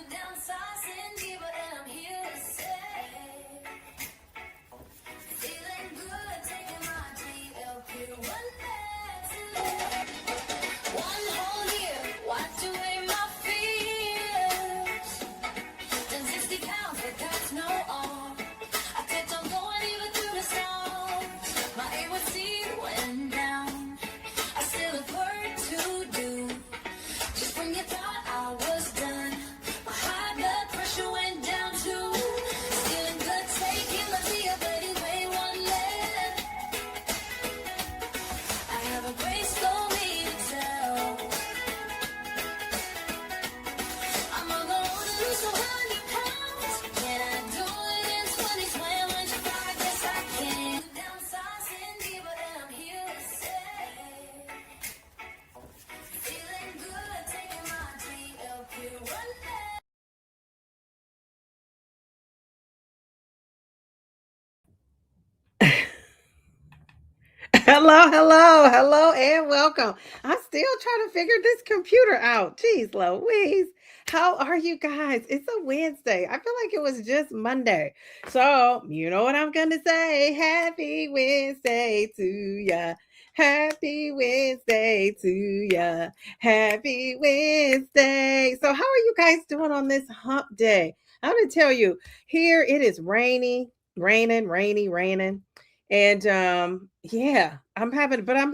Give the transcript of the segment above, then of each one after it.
Downsizing, Diva, and I'm here to say, feeling good, taking my GLP-1 meds. One whole year, wiped away my fears. Done 60 pounds, but that's no all. I kept on going even through the storms. My A1C went down. I still have work to do. Just when you thought I was done, my high blood pressure went down too. Feeling good, taking my tea, but it weighed one less. I have a great story to tell. I'm on the road to lose 100 pounds. Can I do it in 2020? When you fly, guess I can. Downsizing, Diva, and I'm here to say, feeling good, taking my GLP-1 meds. Hello, and welcome. I'm still trying to figure this computer out. Jeez Louise. How are you guys? It's a Wednesday. I feel like it was just Monday. So, you know what I'm going to say. Happy Wednesday to ya. Happy Wednesday to ya. Happy Wednesday. So, how are you guys doing on this hump day? I'm going to tell you, here it is raining. And yeah, I'm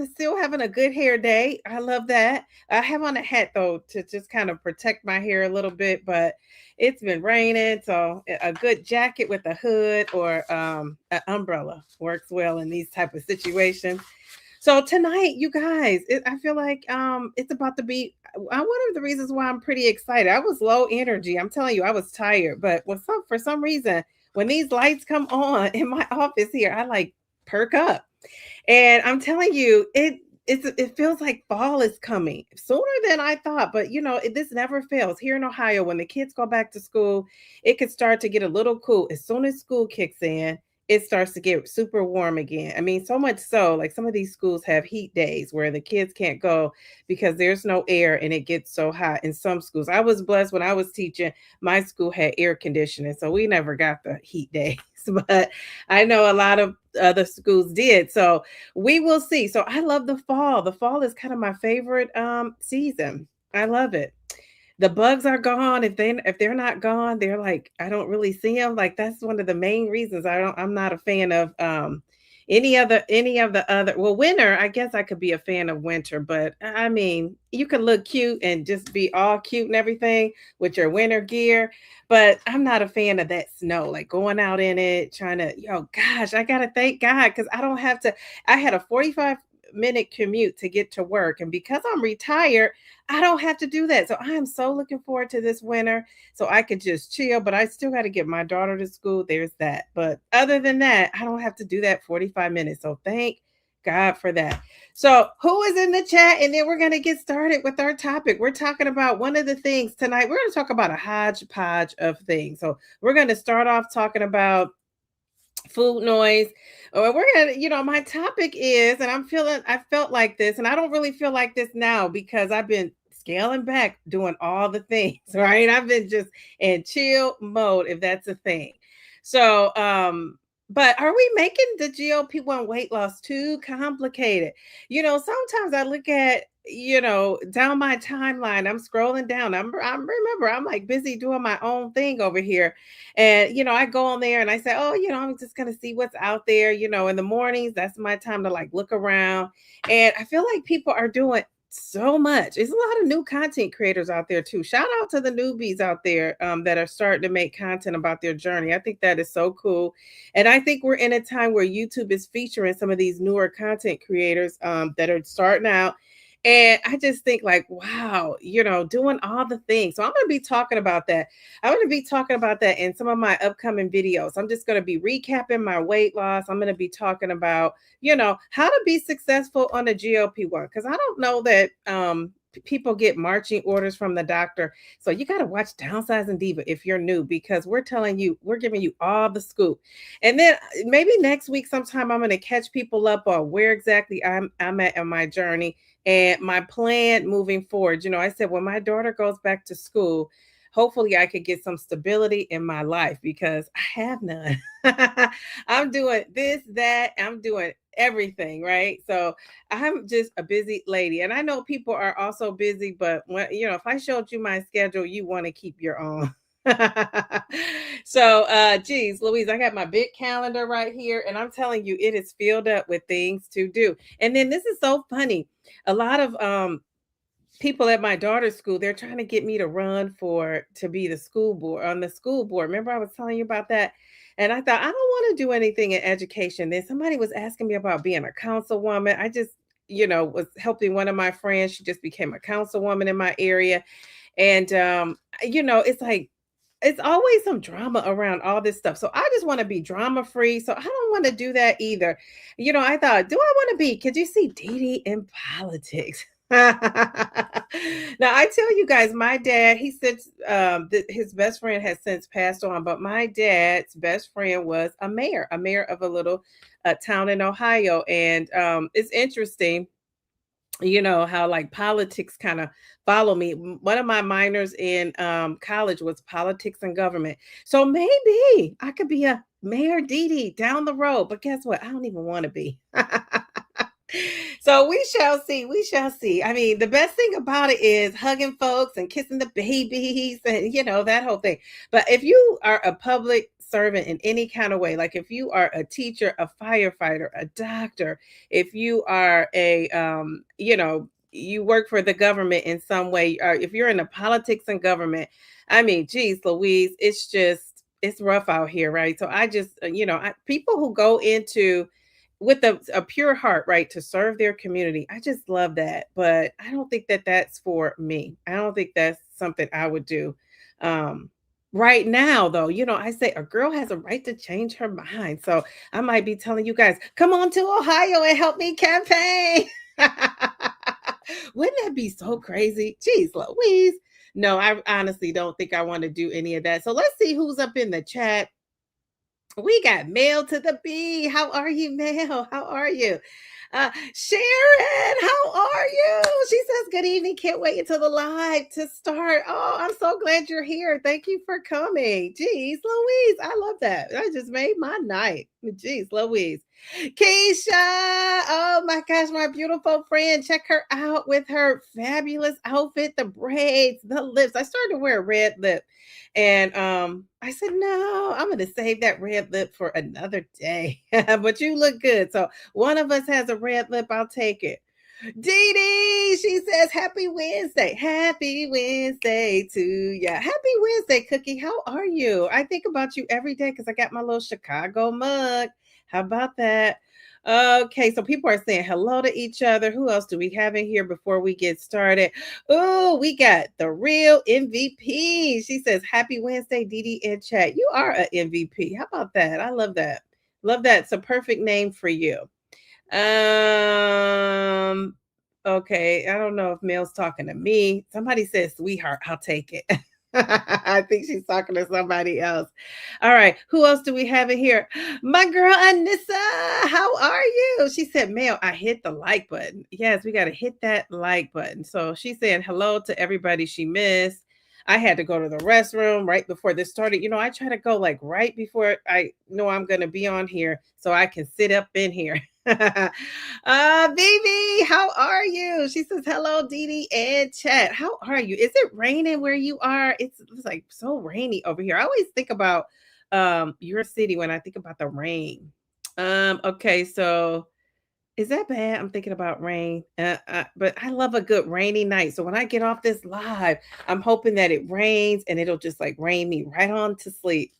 still having a good hair day. I love that. I have on a hat though to just kind of protect my hair a little bit, but it's been raining, so a good jacket with a hood or an umbrella works well in these type of situations. So tonight, you guys, I feel like it's about to be one of the reasons why I'm pretty excited. I was low energy. I'm telling you, I was tired, but for some reason, when these lights come on in my office here, I like perk up. And I'm telling you, it feels like fall is coming sooner than I thought. But this never fails. Here in Ohio, when the kids go back to school, it could start to get a little cool. As soon as school kicks in, it starts to get super warm again. I mean, so much so, like some of these schools have heat days where the kids can't go because there's no air and it gets so hot in some schools. I was blessed when I was teaching, my school had air conditioning, so we never got the heat days. But I know a lot of other schools did. So we will see. So I love the fall. The fall is kind of my favorite season. I love it. The bugs are gone. If they're not gone, they're like I don't really see them. Like that's one of the main reasons I'm not a fan of any of the other, well, winter, I guess I could be a fan of winter, but I mean, you can look cute and just be all cute and everything with your winter gear, but I'm not a fan of that snow, like going out in it, trying to, gosh, I gotta thank God because I don't have to. I had a 45-minute commute to get to work, and because I'm retired, I don't have to do that. So I am so looking forward to this winter so I could just chill, but I still got to get my daughter to school. There's that. But other than that, I don't have to do that 45 minutes. So thank God for that. So, who is in the chat? And then we're going to get started with our topic. We're talking about one of the things tonight. We're going to talk about a hodgepodge of things. So, we're going to start off talking about food noise, or we're gonna, my topic is, and I felt like this, and I don't really feel like this now because I've been scaling back doing all the things, right? I've been just in chill mode, if that's a thing. So but are we making the GLP-1 weight loss too complicated? Sometimes I look at, down my timeline, I'm scrolling down, remember, I'm like busy doing my own thing over here. And, I go on there and I say, oh, I'm just going to see what's out there. In the mornings, that's my time to like look around. And I feel like people are doing so much. There's a lot of new content creators out there too. Shout out to the newbies out there that are starting to make content about their journey. I think that is so cool. And I think we're in a time where YouTube is featuring some of these newer content creators that are starting out. And I just think like, wow, doing all the things. So I'm going to be talking about that. I'm going to be talking about that in some of my upcoming videos. I'm just going to be recapping my weight loss. I'm going to be talking about, how to be successful on the GLP-1, because I don't know that people get marching orders from the doctor. So you got to watch Downsizing Diva if you're new, because we're giving you all the scoop. And then maybe next week sometime I'm going to catch people up on where exactly I'm at in my journey and my plan moving forward. I said when my daughter goes back to school, hopefully I could get some stability in my life because I have none. I'm doing this, that, I'm doing everything, right? So I'm just a busy lady. And I know people are also busy, but when, if I showed you my schedule, you want to keep your own. So geez Louise, I got my big calendar right here, and I'm telling you, it is filled up with things to do. And then this is so funny. A lot of people at my daughter's school, they're trying to get me to run for to be the school board on the school board. Remember I was telling you about that? And I thought I don't want to do anything in education. Then somebody was asking me about being a councilwoman. I just, was helping one of my friends. She just became a councilwoman in my area. And it's like it's always some drama around all this stuff. So I just want to be drama free. So I don't want to do that either. I thought, do I want to be? Could you see Dee Dee in politics? Now I tell you guys, my dad, he said his best friend has since passed on, but my dad's best friend was a mayor of a little town in Ohio. And it's interesting, how like politics kind of follow me. One of my minors in college was politics and government. So maybe I could be a Mayor Dee Dee down the road. But guess what? I don't even want to be. So we shall see. We shall see. I mean, the best thing about it is hugging folks and kissing the babies and, that whole thing. But if you are a public servant in any kind of way, like if you are a teacher, a firefighter, a doctor, if you are you work for the government in some way, or if you're in the politics and government, I mean, geez, Louise, it's rough out here, right? So I just, people who go into with a pure heart, right, to serve their community. I just love that. But I don't think that that's for me. I don't think that's something I would do. Right now, though, I say a girl has a right to change her mind. So I might be telling you guys, come on to Ohio and help me campaign. Wouldn't that be so crazy? Jeez, Louise. No, I honestly don't think I want to do any of that. So let's see who's up in the chat. We got Mail to the B. How are you, Mail? How are you? Sharon, how are you? She says, good evening. Can't wait until the live to start. Oh, I'm so glad you're here. Thank you for coming. Jeez, Louise, I love that. That just made my night. Jeez, Louise. Keisha, oh my gosh, my beautiful friend. Check her out with her fabulous outfit, the braids, the lips. I started to wear a red lip. And I said, no, I'm going to save that red lip for another day. But you look good. So one of us has a red lip. I'll take it. Dee Dee, she says, happy Wednesday. Happy Wednesday to ya. Happy Wednesday, Cookie. How are you? I think about you every day because I got my little Chicago mug. How about that? Okay, so people are saying hello to each other. Who else do we have in here before we get started? Oh, we got the real MVP. She says, happy Wednesday, Dee Dee in chat. You are an MVP. How about that? I love that. Love that. It's a perfect name for you. Okay, I don't know if Mel's talking to me. Somebody says, sweetheart, I'll take it. I think she's talking to somebody else. All right, who else do we have in here? My girl Anissa, how are you? She said, Mel, I hit the like button. Yes, we got to hit that like button. So she's saying hello to everybody she missed. I had to go to the restroom right before this started. I try to go like right before I know I'm going to be on here so I can sit up in here. Baby, how are you? She says, hello, Dee Dee and chat. How are you? Is it raining where you are? It's like so rainy over here. I always think about your city when I think about the rain. Okay, so is that bad? I'm thinking about rain. But I love a good rainy night. So when I get off this live, I'm hoping that it rains and it'll just like rain me right on to sleep.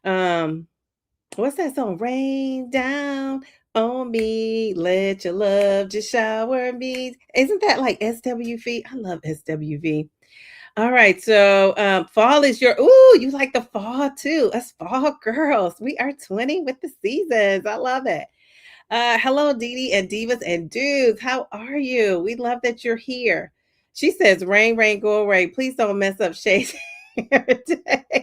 What's that song? Rain down on me, let your love just shower me. Isn't that like SWV? I love SWV. All right, so fall is you like the fall too. Us fall girls. We are 20 with the seasons. I love it. Hello, Dee Dee and Divas and Dudes. How are you? We love that you're here. She says, rain, rain, go away. Please don't mess up Shay's hair today.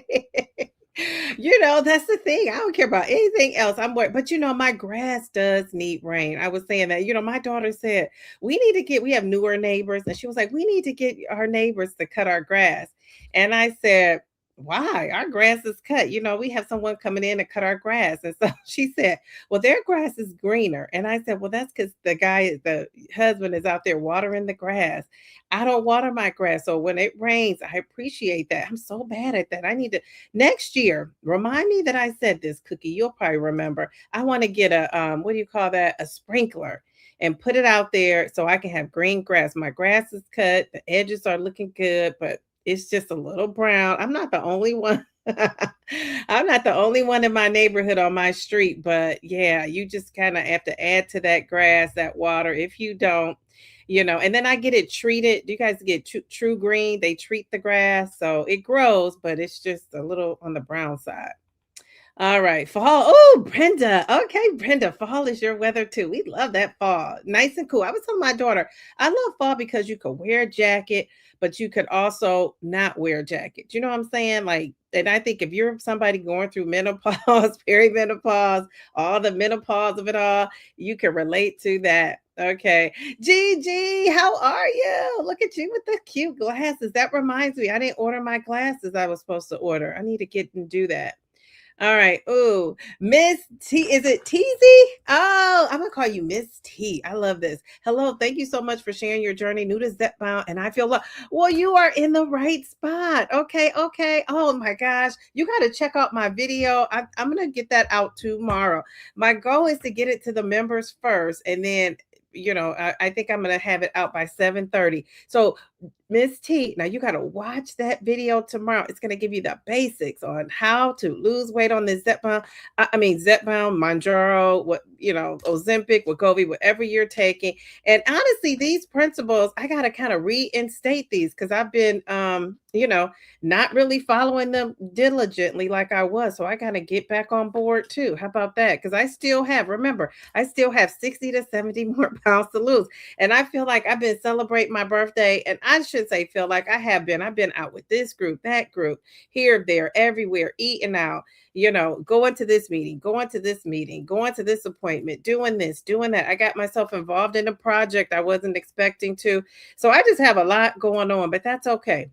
That's the thing. I don't care about anything else. I'm worried. But my grass does need rain. I was saying that, my daughter said, we have newer neighbors. And she was like, we need to get our neighbors to cut our grass. And I said, why? Our grass is cut. We have someone coming in to cut our grass. And so she said, well, their grass is greener. And I said, well, that's because the husband is out there watering the grass. I don't water my grass. So when it rains, I appreciate that. I'm so bad at that. I need to next year, remind me that I said this, Cookie. You'll probably remember. I want to get a what do you call that? A sprinkler and put it out there so I can have green grass. My grass is cut, the edges are looking good, but it's just a little brown. I'm not the only one. I'm not the only one in my neighborhood on my street, but yeah, you just kind of have to add to that grass, that water. If you don't, and then I get it treated. You guys get true green. They treat the grass so it grows, but it's just a little on the brown side. All right, fall. Oh, Brenda. Okay, Brenda, fall is your weather too. We love that fall. Nice and cool. I was telling my daughter, I love fall because you could wear a jacket, but you could also not wear a jacket. You know what I'm saying? Like, and I think if you're somebody going through menopause, perimenopause, all the menopause of it all, you can relate to that. Okay. Gigi, how are you? Look at you with the cute glasses. That reminds me, I didn't order my glasses I was supposed to order. I need to get and do that. All right. Ooh, Miss T. Is it Teasy? Oh, I'm gonna call you Miss T. I love this. Hello. Thank you so much for sharing your journey. New to Zepbound, and I feel love. Well, you are in the right spot. Okay. Okay. Oh my gosh, you got to check out my video. I'm gonna get that out tomorrow. My goal is to get it to the members first, and then I think I'm gonna have it out by 7:30. So Miss T, now you got to watch that video tomorrow. It's going to give you the basics on how to lose weight on this Zepbound. I mean, Zepbound, Monjaro, Ozempic, Wegovy, whatever you're taking. And honestly, these principles, I got to kind of reinstate these because I've been, not really following them diligently like I was. So I got to get back on board too. How about that? Because remember, I still have 60 to 70 more pounds to lose. And I feel like I've been celebrating my birthday, and I should say feel like I have been. I've been out with this group, that group, here, there, everywhere, eating out, going to this meeting, going to this meeting, going to this appointment, doing this, doing that. I got myself involved in a project I wasn't expecting to. So I just have a lot going on, but that's okay.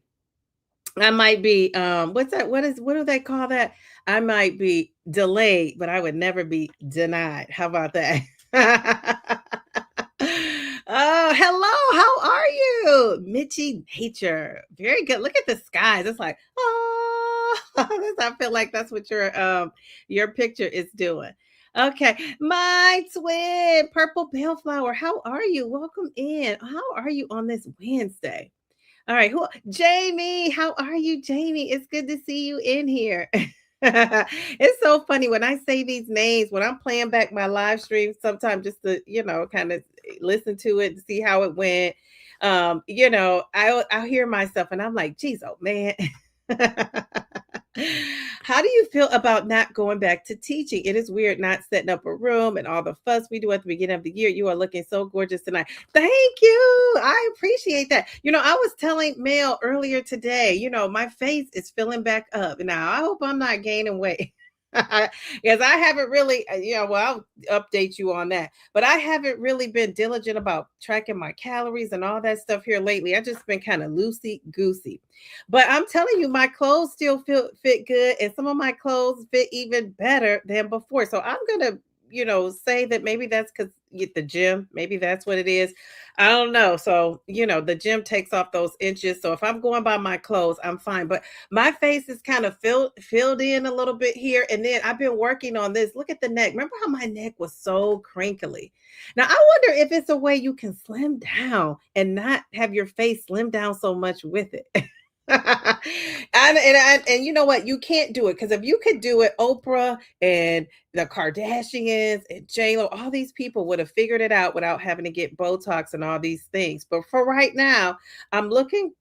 I might be what's that? What do they call that? I might be delayed, but I would never be denied. How about that? Oh, hello. How are you? Mitchy Nature. Very good. Look at the skies. It's like, oh, I feel like that's what your picture is doing. Okay, my twin, Purple Bellflower. How are you? Welcome in. How are you on this Wednesday? All right, Jamie, how are you, Jamie? It's good to see you in here. It's so funny when I say these names, when I'm playing back my live stream, sometimes just to, kind of listen to it and see how it went. I'll hear myself and I'm like, geez, oh man. How do you feel about not going back to teaching? It is weird not setting up a room and all the fuss we do at the beginning of the year. You are looking so gorgeous tonight. Thank you. I appreciate that. I was telling Mel earlier today, my face is filling back up. Now, I hope I'm not gaining weight. Because I haven't really, well, I'll update you on that. But I haven't really been diligent about tracking my calories and all that stuff here lately. I just been kind of loosey goosey. But I'm telling you, my clothes still fit good, and some of my clothes fit even better than before. So I'm gonna, say that maybe that's because the gym, maybe that's what it is. I don't know. So, the gym takes off those inches. So if I'm going by my clothes, I'm fine. But my face is kind of filled in a little bit here. And then I've been working on this. Look at the neck. Remember how my neck was so crinkly? Now I wonder if it's a way you can slim down and not have your face slim down so much with it. And you know what? You can't do it because if you could do it, Oprah and the Kardashians and J-Lo, all these people would have figured it out without having to get Botox and all these things. But for right now,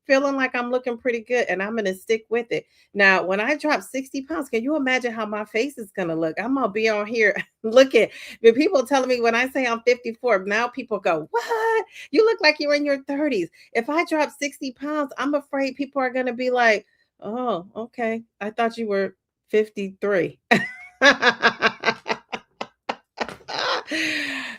feeling like I'm looking pretty good, and I'm gonna stick with it. Now, when I drop 60 pounds, can you imagine how my face is gonna look? I'm gonna be on here looking. The people telling me when I say I'm 54, now people go, "What? You look like you're in your 30s." If I drop 60 pounds, I'm afraid people are gonna be like, "Oh, okay. I thought you were 53."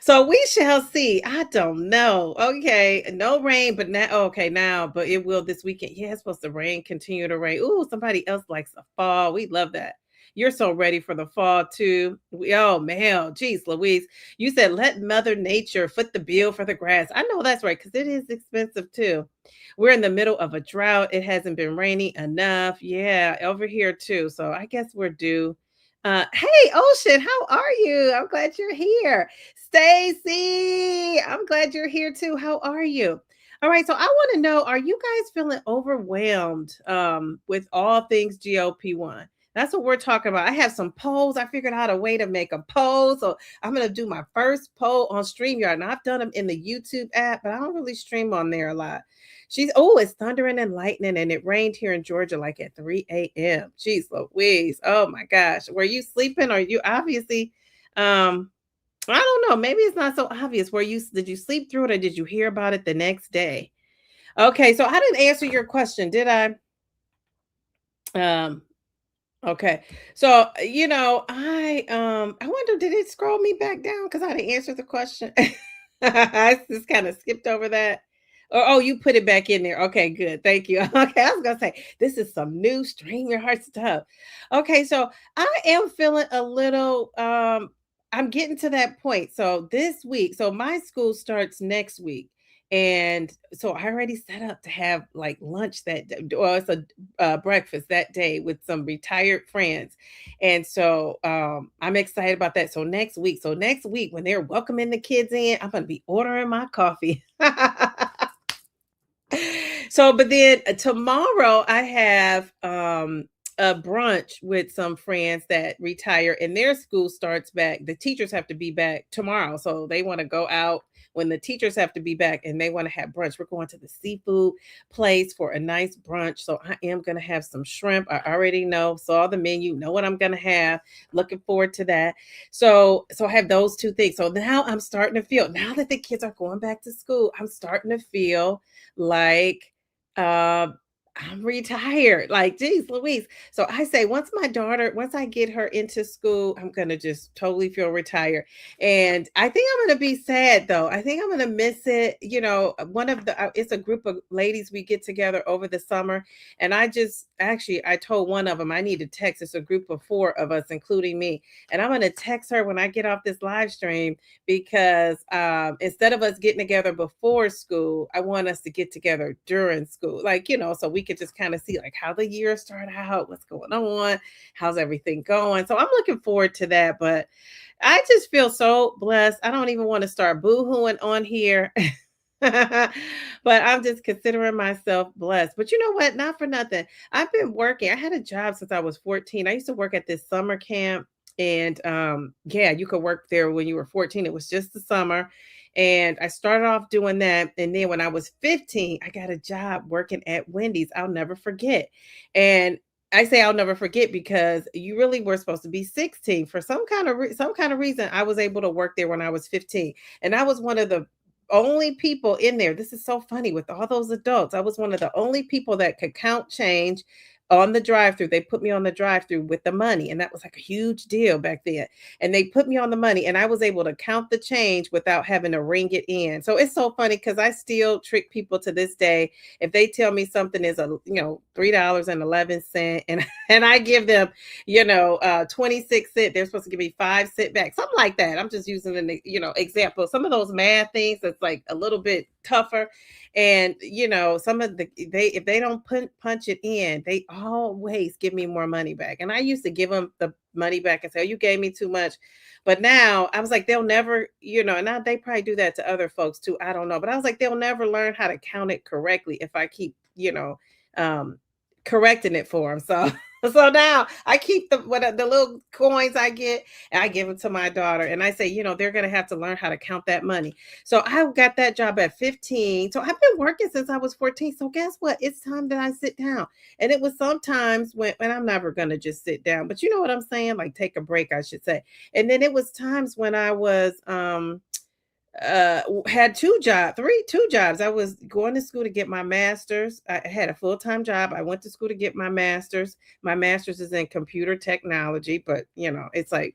So we shall see. I don't know. Okay, no rain, but now okay now, but it will this weekend. Yeah, it's supposed to rain, continue to rain. Ooh, somebody else likes the fall. We love that. You're so ready for the fall too. Oh man, geez, Louise. You said let Mother Nature foot the bill for the grass. I know that's right, because it is expensive too. We're in the middle of a drought. It hasn't been raining enough. Yeah, over here too. So I guess we're due. Hey, Ocean, how are you? I'm glad you're here. Stacy, I'm glad you're here too. How are you? All right, so I want to know, are you guys feeling overwhelmed with all things GLP-1? That's what we're talking about. I have some polls. I figured out a way to make a poll. So I'm going to do my first poll on StreamYard. And I've done them in the YouTube app, but I don't really stream on there a lot. It's thundering and lightning, and it rained here in Georgia like at 3 a.m. Jeez Louise. Oh my gosh. Were you sleeping? Or you obviously, um, I don't know. Maybe it's not so obvious. Did you sleep through it, or did you hear about it the next day? Okay, so I didn't answer your question, did I? Um, okay. So, I wonder, did it scroll me back down because I didn't answer the question? I just kind of skipped over that. Oh, you put it back in there. Okay, good. Thank you. Okay, I was gonna say this is some new stream your heart stuff. Okay, so I am feeling a little I'm getting to that point. So this week, so my school starts next week. And so I already set up to have like lunch that day, or it's a breakfast that day with some retired friends. And so I'm excited about that. So next week, when they're welcoming the kids in, I'm going to be ordering my coffee. So, but then tomorrow I have a brunch with some friends that retire, and their school starts back. The teachers have to be back tomorrow. So they want to go out when the teachers have to be back, and they want to have brunch. We're going to the seafood place for a nice brunch. So I am going to have some shrimp. I already saw the menu, know what I'm going to have. Looking forward to that. So I have those two things. So now I'm starting to feel, now that the kids are going back to school, I'm starting to feel like uh, I'm retired. Like, geez, Louise. So I say, once I get her into school, I'm gonna just totally feel retired. And I think I'm gonna be sad though. I think I'm gonna miss it. It's a group of ladies we get together over the summer, and I told one of them I need to text. It's a group of four of us, including me, and I'm gonna text her when I get off this live stream because instead of us getting together before school, I want us to get together during school, like, so we could just kind of see like how the year started out, what's going on, how's everything going. So I'm looking forward to that. But I just feel so blessed. I don't even want to start boo-hooing on here. But I'm just considering myself blessed. But you know what? Not for nothing. I've been working. I had a job since I was 14. I used to work at this summer camp. And yeah, you could work there when you were 14. It was just the summer. And I started off doing that. And then when I was 15, I got a job working at Wendy's. I'll never forget. And I say I'll never forget because you really were supposed to be 16 for some kind of reason. I was able to work there when I was 15, and I was one of the only people in there. This is so funny with all those adults. I was one of the only people that could count change on the drive-through. They put me on the drive-through with the money, and that was like a huge deal back then. And they put me on the money, and I was able to count the change without having to ring it in. So it's so funny because I still trick people to this day. If they tell me something is $3.11, and I give them 26 cents, they're supposed to give me 5 cents back, something like that. I'm just using an example. Some of those math things that's like a little bit tougher. And some of if they don't punch it in, they always give me more money back. And I used to give them the money back and say, "Oh, you gave me too much." But now I was like, they'll never, and now they probably do that to other folks too. I don't know. But I was like, they'll never learn how to count it correctly if I keep, um, correcting it for them. So now I keep the little coins I get, and I give them to my daughter, and I say, they're gonna have to learn how to count that money. So I got that job at 15. So I've been working since I was 14. So guess what? It's time that I sit down. And it was sometimes when I'm never gonna just sit down, but you know what I'm saying? Like take a break, I should say. And then it was times when I was had two jobs. I was going to school to get my master's. I had a full-time job. I went to school to get my master's. My master's is in computer technology, but it's like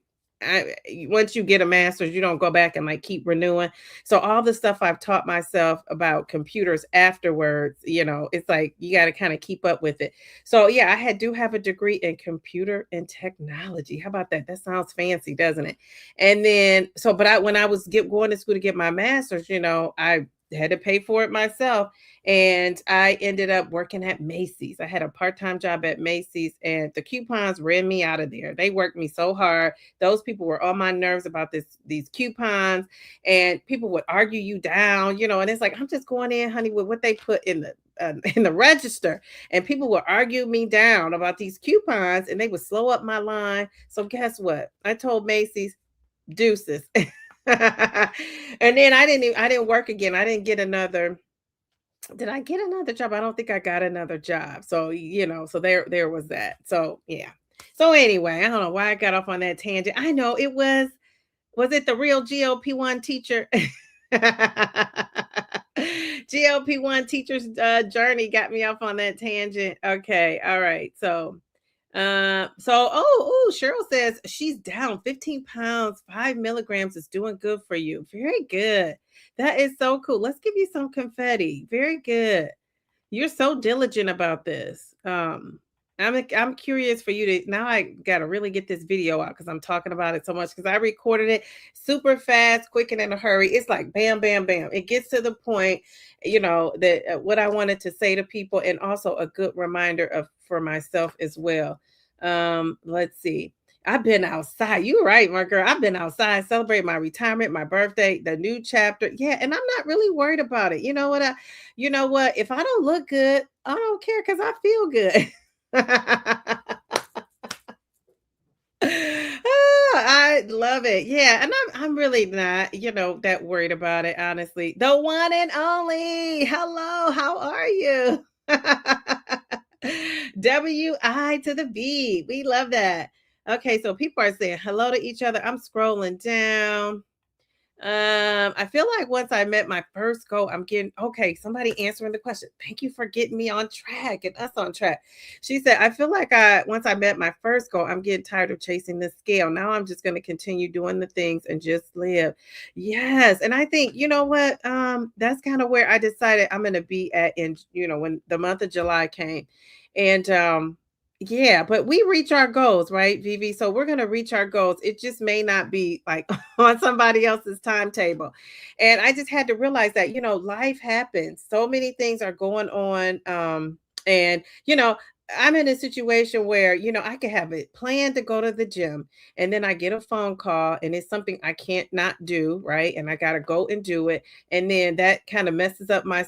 once you get a master's, you don't go back and like keep renewing. So all the stuff I've taught myself about computers afterwards, it's like you got to kind of keep up with it. So yeah, do have a degree in computer and technology. How about that? That sounds fancy, doesn't it? And then but when I was going to school to get my master's, I had to pay for it myself. And I ended up working at Macy's. I had a part-time job at Macy's, and the coupons ran me out of there. They worked me so hard. Those people were on my nerves about these coupons, and people would argue you down, and it's like, I'm just going in, honey, with what they put in the register, and people would argue me down about these coupons, and they would slow up my line. So guess what? I told Macy's, deuces. And then I didn't work again. I didn't get another. Did I get another job? I don't think I got another job. So, so there was that. So, yeah. So anyway, I don't know why I got off on that tangent. I know was it the real GLP-1 teacher? GLP-1 teacher's journey got me off on that tangent. Okay. All right. Cheryl says she's down 15 pounds, 5 milligrams is doing good for you. Very good. That is so cool. Let's give you some confetti. Very good. You're so diligent about this. I'm curious for you to now. I gotta really get this video out because I'm talking about it so much because I recorded it super fast, quick, and in a hurry. It's like bam, bam, bam. It gets to the point, that what I wanted to say to people, and also a good reminder for myself as well. Let's see. I've been outside. You're right, my girl. I've been outside celebrating my retirement, my birthday, the new chapter. Yeah, and I'm not really worried about it. You know what? If I don't look good, I don't care because I feel good. I love it. Yeah, and I'm really not, that worried about it, honestly. The one and only. Hello, how are you? W-I to the B. We love that. Okay, so people are saying hello to each other. I'm scrolling down. I feel like once I met my first goal, I'm getting okay. Somebody answering the question. Thank you for getting me on track and us on track. She said, I feel like once I met my first goal, I'm getting tired of chasing the scale. Now I'm just going to continue doing the things and just live. Yes. And I think, you know what? That's kind of where I decided I'm going to be at when the month of July came. And yeah, but we reach our goals, right, Vivi? So we're going to reach our goals. It just may not be like on somebody else's timetable. And I just had to realize that, life happens. So many things are going on. And, I'm in a situation where, I could have it planned to go to the gym, and then I get a phone call and it's something I can't not do, right? And I got to go and do it. And then that kind of messes up my,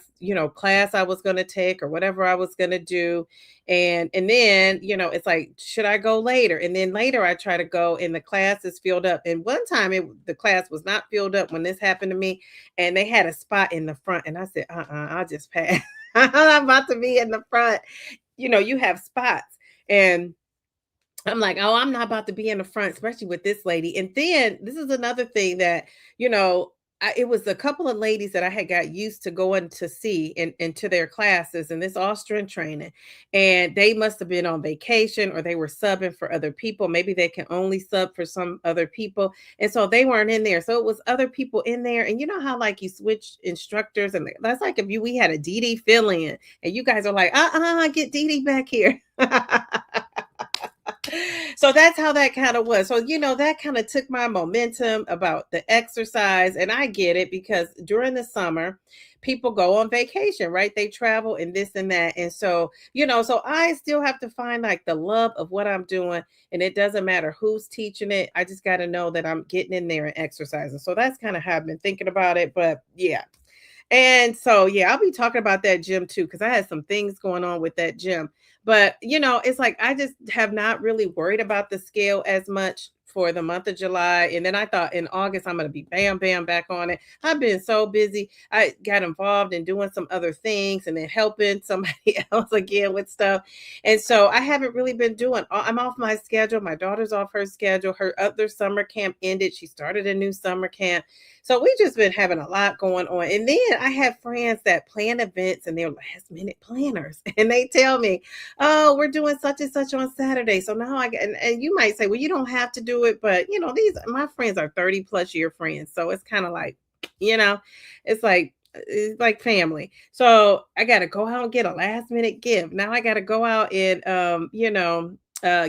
class I was going to take or whatever I was going to do. And then, it's like, should I go later? And then later I try to go and the class is filled up. And one time the class was not filled up when this happened to me, and they had a spot in the front. And I said, I'll just pass. I'm about to be in the front. You have spots. And I'm like, oh, I'm not about to be in the front, especially with this lady. And then this is another thing that, it was a couple of ladies that I had got used to going to see into their classes, and this all strength training. And they must have been on vacation or they were subbing for other people. Maybe they can only sub for some other people. And so they weren't in there. So it was other people in there. And you know how like you switch instructors, and that's like if we had a Dee fill in and you guys are like, get Dee back here. So that's how that kind of was. So, that kind of took my momentum about the exercise. And I get it because during the summer, people go on vacation, right? They travel and this and that. And so, so I still have to find like the love of what I'm doing. And it doesn't matter who's teaching it. I just got to know that I'm getting in there and exercising. So that's kind of how I've been thinking about it. But yeah. And so, yeah, I'll be talking about that gym too, because I had some things going on with that gym. But, it's like I just have not really worried about the scale as much for the month of July. And then I thought in August, I'm going to be bam, bam back on it. I've been so busy. I got involved in doing some other things and then helping somebody else again with stuff. And so I haven't really been I'm off my schedule. My daughter's off her schedule. Her other summer camp ended. She started a new summer camp. So we just been having a lot going on. And then I have friends that plan events and they're last minute planners. And they tell me, oh, we're doing such and such on Saturday. So now and you might say, well, you don't have to do do it, but these my friends are 30 plus year friends. So it's kind of like, you know, it's like family. So I gotta go out and get a last minute gift. Now I gotta go out and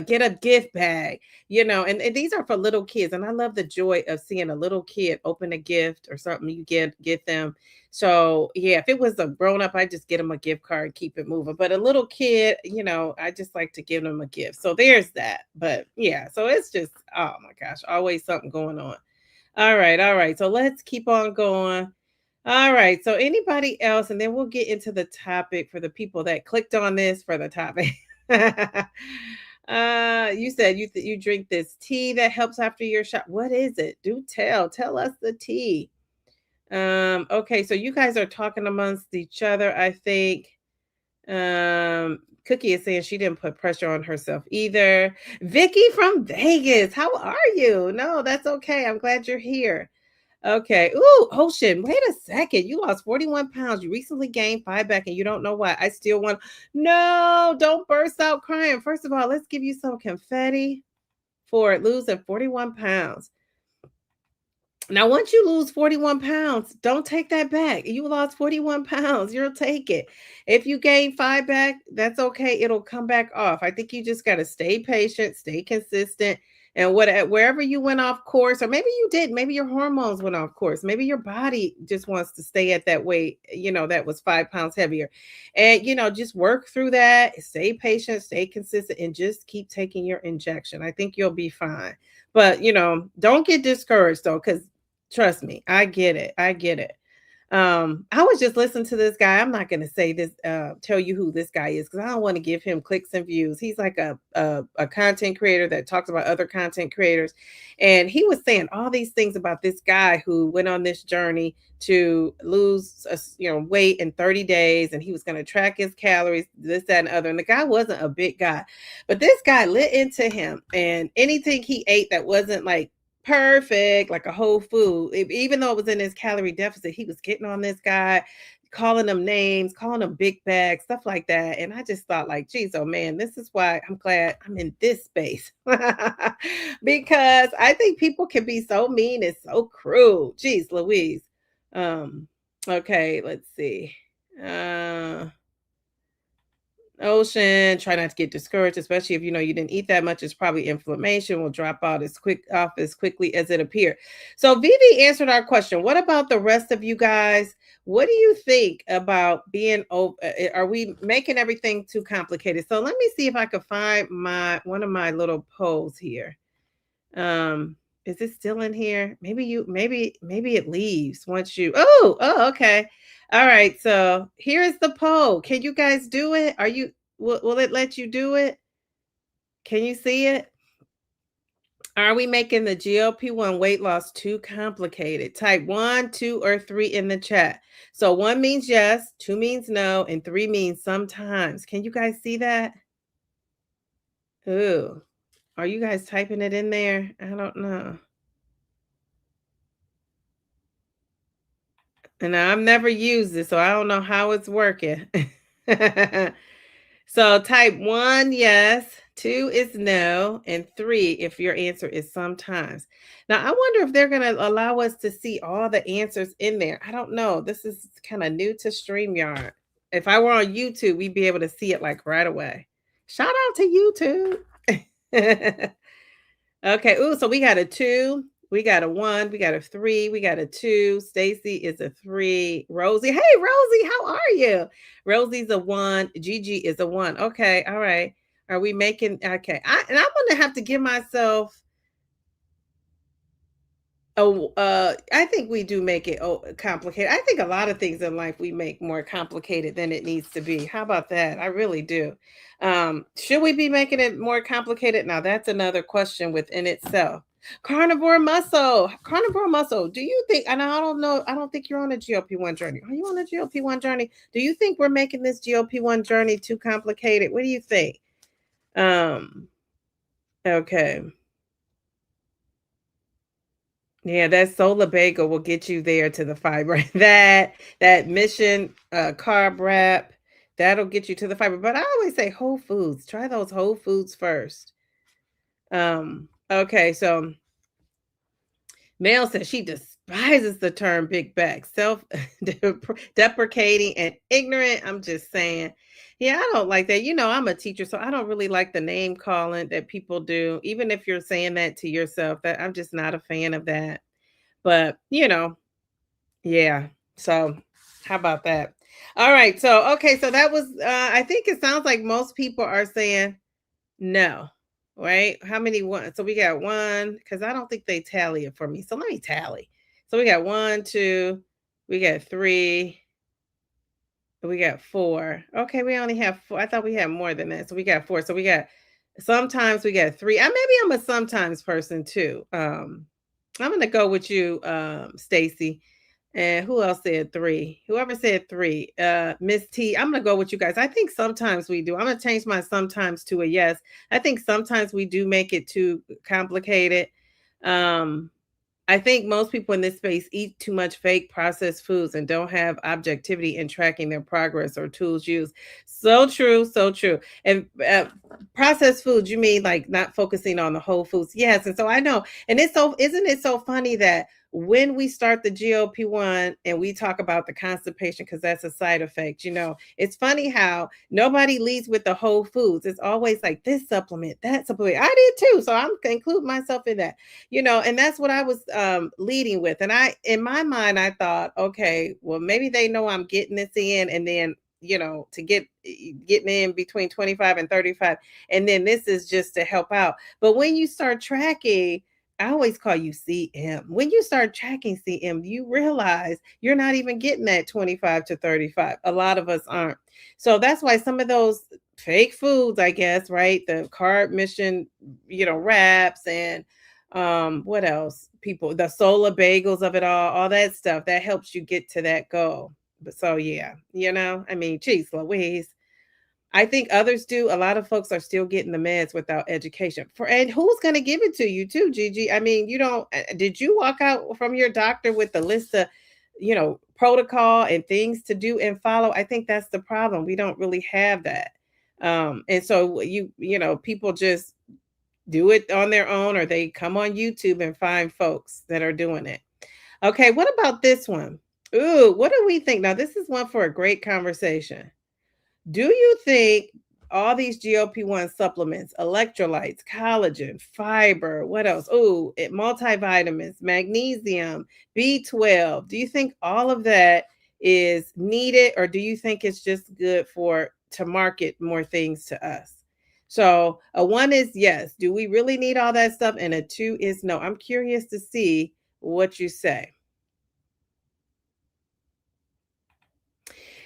get a gift bag, and these are for little kids. And I love the joy of seeing a little kid open a gift or something you get them. So yeah, if it was a grown up, I just get them a gift card, keep it moving. But a little kid, I just like to give them a gift. So there's that. But yeah, so it's just, oh my gosh, always something going on. All right, all right. So let's keep on going. All right. So anybody else, and then we'll get into the topic for the people that clicked on this for the topic. You said you drink this tea that helps after your shot. What is it? Do tell. Tell us the tea. Okay, so you guys are talking amongst each other, I think. Cookie is saying she didn't put pressure on herself either. Vicky from Vegas, how are you? No, that's okay. I'm glad you're here. Okay. Ooh, Ocean, wait a second. You lost 41 pounds. You recently gained 5 back and you don't know why. I still want. No, don't burst out crying. First of all, let's give you some confetti for losing 41 pounds. Now, once you lose 41 pounds, don't take that back. You lost 41 pounds, you'll take it. If you gain 5 back, that's okay. It'll come back off. I think you just got to stay patient, stay consistent. And wherever you went off course, or maybe you did, maybe your hormones went off course, maybe your body just wants to stay at that weight, that was 5 pounds heavier. And, just work through that, stay patient, stay consistent, and just keep taking your injection. I think you'll be fine. But, don't get discouraged though, because trust me, I get it. I get it. I was just listening to this guy. I'm not going to say this, tell you who this guy is because I don't want to give him clicks and views. He's like a content creator that talks about other content creators. And he was saying all these things about this guy who went on this journey to lose, weight in 30 days. And he was going to track his calories, this, that, and other. And the guy wasn't a big guy, but this guy lit into him. And anything he ate that wasn't like perfect, like a whole food. Even though it was in his calorie deficit, he was getting on this guy, calling him names, calling him big bag, stuff like that. And I just thought, like, geez, oh man, this is why I'm glad I'm in this space. Because I think people can be so mean and so cruel. Geez, Louise. Okay, let's see. Ocean, try not to get discouraged, especially if you know you didn't eat that much. It's probably inflammation will drop out off as quickly as it appeared. So Vivi answered our question. What about the rest of you guys? What do you think about being over? Are we making everything too complicated? So let me see if I can find one of my little polls here. Is it still in here? Maybe it leaves once you. Oh, okay. All right, so here's the poll. Can you guys do it? Will it let you do it? Can you see it? Are we making the GLP-1 weight loss too complicated? Type 1, 2, or 3 in the chat. So 1 means yes, 2 means no, and 3 means sometimes. Can you guys see that? Ooh. Are you guys typing it in there? I don't know. And I've never used it, so I don't know how it's working. So type 1, yes, 2 is no, and 3 if your answer is sometimes. Now, I wonder if they're going to allow us to see all the answers in there. I don't know. This is kind of new to StreamYard. If I were on YouTube, we'd be able to see it like right away. Shout out to YouTube. Okay. Ooh, so we got a 2. We got a 1, we got a 3, we got a 2. Stacy is a 3. Rosie, hey Rosie, how are you? Rosie's a 1. Gigi is a 1. Okay, all right. Are we making okay? I'm gonna have to give myself. Oh, I think we do make it complicated. I think a lot of things in life we make more complicated than it needs to be. How about that? I really do. Should we be making it more complicated? Now that's another question within itself. Carnivore muscle. Do you think, and I don't know, I don't think you're on a GLP-1 journey. Are you on a GLP-1 journey? Do you think we're making this GLP-1 journey too complicated? What do you think? Okay. Yeah, that solar bagel will get you there to the fiber. That mission carb wrap, that'll get you to the fiber. But I always say whole foods. Try those whole foods first. Okay, so Mel says she despises the term big bag, self deprecating and ignorant. I'm just saying. Yeah, I don't like that. I'm a teacher, so I don't really like the name calling that people do, even if you're saying that to yourself. That I'm just not a fan of that. But, yeah. So, how about that? All right. So, okay, so that was I think it sounds like most people are saying no, right? How many one? So we got one because I don't think they tally it for me. So let me tally. So we got one, two, we got three, we got four. Okay, we only have four. I thought we had more than that. So we got four. So we got sometimes we got three. Maybe I'm a sometimes person too. I'm gonna go with you, Stacy. And who else said three? Whoever said three, Miss T. I'm gonna go with you guys. I think sometimes we do. I'm gonna change my sometimes to a yes. I think sometimes we do make it too complicated. Um, I think most people in this space eat too much fake processed foods and don't have objectivity in tracking their progress or tools used. So true, so true. And processed foods, you mean like not focusing on the whole foods? Yes. And so I know, and isn't it so funny that when we start the GLP-1 and we talk about the constipation, because that's a side effect, it's funny how nobody leads with the whole foods. It's always like this supplement, that supplement. I did too. So I'm include myself in that, and that's what I was leading with. And in my mind, I thought, okay, well, maybe they know I'm getting this in, and then to getting in between 25 and 35, and then this is just to help out. But when you start tracking, I always call you CM. When you start tracking CM, you realize you're not even getting that 25 to 35. A lot of us aren't. So that's why some of those fake foods, I guess, right? The carb mission, wraps, and what else? People, the solar bagels of it all that stuff that helps you get to that goal. But so yeah, geez Louise. I think others do. A lot of folks are still getting the meds without education. And who's going to give it to you too, Gigi? I mean, you don't. Did you walk out from your doctor with the list of, protocol and things to do and follow? I think that's the problem. We don't really have that. And so people just do it on their own, or they come on YouTube and find folks that are doing it. Okay, what about this one? Ooh, what do we think? Now, this is one for a great conversation. Do you think all these GLP-1 supplements, electrolytes, collagen, fiber, what else? Oh, multivitamins, magnesium, B12. Do you think all of that is needed, or do you think it's just good to market more things to us? So a one is yes. Do we really need all that stuff? And a two is no. I'm curious to see what you say.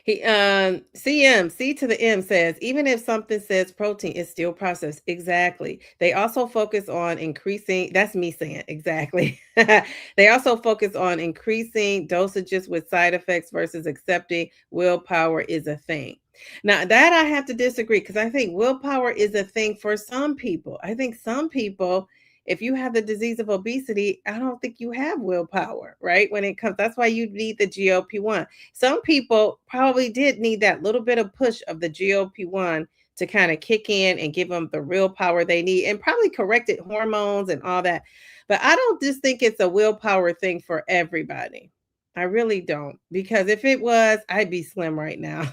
CM C to the M says even if something says protein, it's still processed. Exactly. They also focus on increasing. That's me saying exactly. They also focus on increasing dosages with side effects versus accepting willpower is a thing. Now that I have to disagree because I think willpower is a thing for some people. I think some people, if you have the disease of obesity, I don't think you have willpower, right? When it comes, that's why you need the GLP-1. Some people probably did need that little bit of push of the GLP-1 to kind of kick in and give them the real power they need, and probably corrected hormones and all that. But I don't just think it's a willpower thing for everybody. I really don't. Because if it was, I'd be slim right now.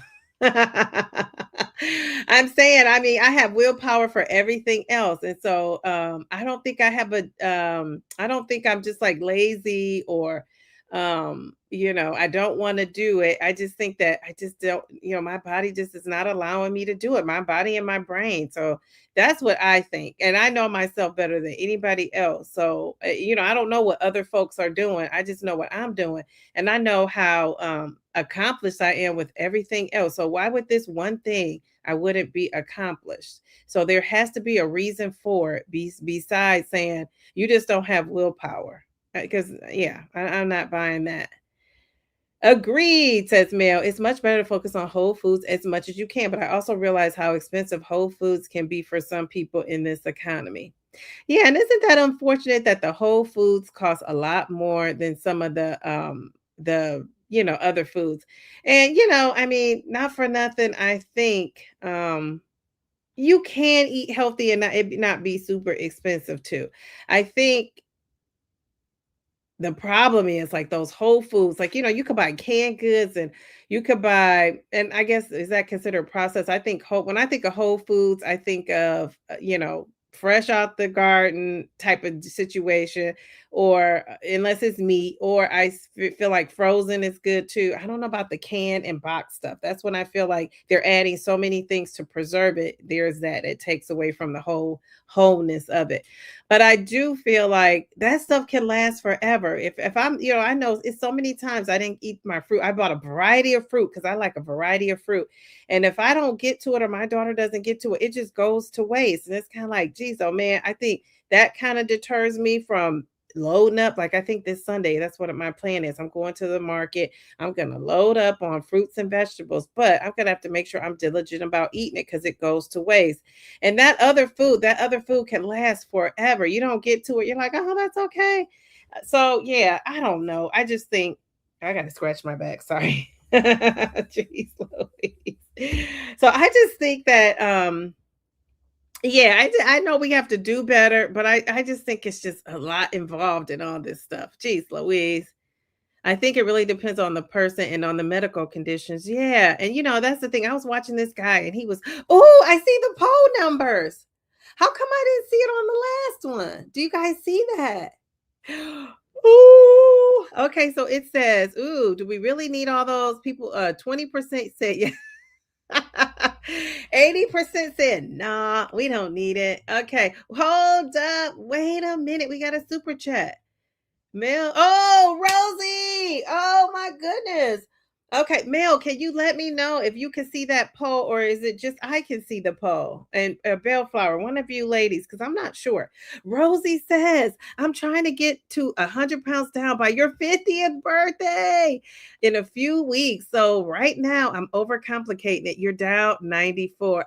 I'm saying, I mean, I have willpower for everything else. And so I don't think I don't think I'm just like lazy or I don't want to do it. I just think that I just don't, my body just is not allowing me to do it. My body and my brain. So that's what I think. And I know myself better than anybody else. So, I don't know what other folks are doing. I just know what I'm doing. And I know how accomplished I am with everything else. So why would this one thing I wouldn't be accomplished? So there has to be a reason for it besides saying you just don't have willpower. Because yeah, I'm not buying that. Agreed, says Mel. It's much better to focus on whole foods as much as you can, but I also realize how expensive whole foods can be for some people in this economy. Yeah, and isn't that unfortunate that the whole foods cost a lot more than some of the other foods. And I mean, not for nothing, I think you can eat healthy and not be super expensive too. I think the problem is like those Whole Foods, like, you could buy canned goods and you could buy, and I guess is that considered processed? I think when I think of Whole Foods, I think of, fresh out the garden type of situation, or unless it's meat, or feel like frozen is good too. I don't know about the canned and box stuff. That's when I feel like they're adding so many things to preserve it. There's that it takes away from the wholeness of it. But I do feel like that stuff can last forever. If I'm, I know it's so many times I didn't eat my fruit. I bought a variety of fruit because I like a variety of fruit. And if I don't get to it or my daughter doesn't get to it, it just goes to waste. And it's kind of like, geez, oh man, I think that kind of deters me from loading up. Like I think this Sunday, that's what my plan is. I'm going to the market. I'm gonna load up on fruits and vegetables, but I'm gonna have to make sure I'm diligent about eating it because it goes to waste. And that other food can last forever. You don't get to it, you're like, oh, that's okay. So yeah, I don't know. I just think I gotta scratch my back. Sorry. Jeez Louise. So I just think that yeah, I know we have to do better, but I just think it's just a lot involved in all this stuff. Jeez Louise. I think it really depends on the person and on the medical conditions. Yeah. And that's the thing. I was watching this guy and he was, oh, I see the poll numbers. How come I didn't see it on the last one? Do you guys see that? Ooh. Okay, so it says, ooh, do we really need all those people? 20% said yeah. 80% said, nah, we don't need it. Okay, hold up. Wait a minute. We got a super chat. Mel, oh, Rosie. Oh my goodness. Okay, Mel, can you let me know if you can see that poll, or is it just I can see the poll? And Bellflower, one of you ladies, because I'm not sure. Rosie says, I'm trying to get to 100 pounds down by your 50th birthday in a few weeks. So right now I'm overcomplicating it. You're down 94.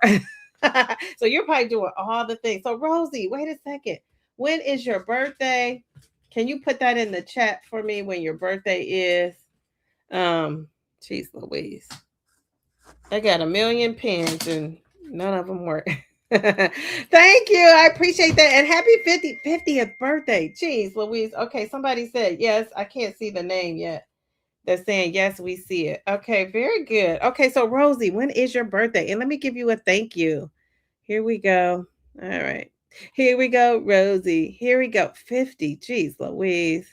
So you're probably doing all the things. So Rosie, wait a second. When is your birthday? Can you put that in the chat for me when your birthday is? Jeez Louise. I got a million pins and none of them work. Thank you. I appreciate that. And happy 50th birthday. Jeez Louise. Okay, somebody said yes. I can't see the name yet. They're saying yes, we see it. Okay, very good. Okay, so Rosie, when is your birthday? And let me give you a thank you. Here we go. All right. Here we go, Rosie. Here we go. 50. Jeez Louise.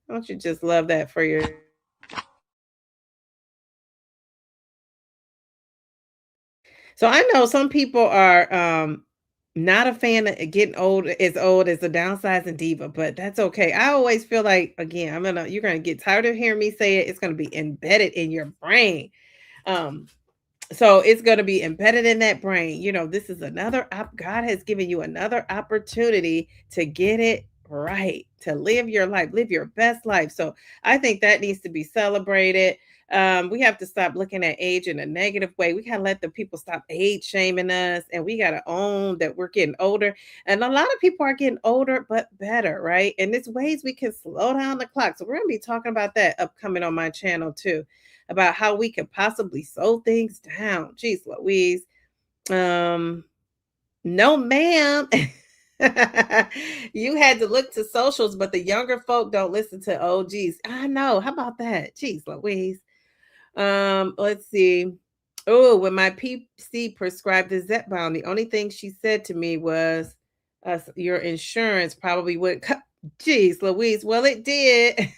Don't you just love that for your So I know some people are not a fan of getting old as the downsizing diva, but that's okay. I always feel like again, you're gonna get tired of hearing me say it. It's gonna be embedded in your brain. Um, so it's going to be embedded in that brain. This is God has given you another opportunity to get it right, to live your life, live your best life. So I think that needs to be celebrated. We have to stop looking at age in a negative way. We got to let the people stop age shaming us, and we got to own that we're getting older. And a lot of people are getting older, but better, right? And there's ways we can slow down the clock. So we're going to be talking about that upcoming on my channel too, about how we could possibly slow things down. Jeez Louise. No, ma'am. You had to look to socials, but the younger folk don't listen to OGs. I know. How about that? Jeez Louise. Let's see. Oh, when my PC prescribed the Zepbound, the only thing she said to me was, your insurance probably would cut. Jeez Louise. Well, it did.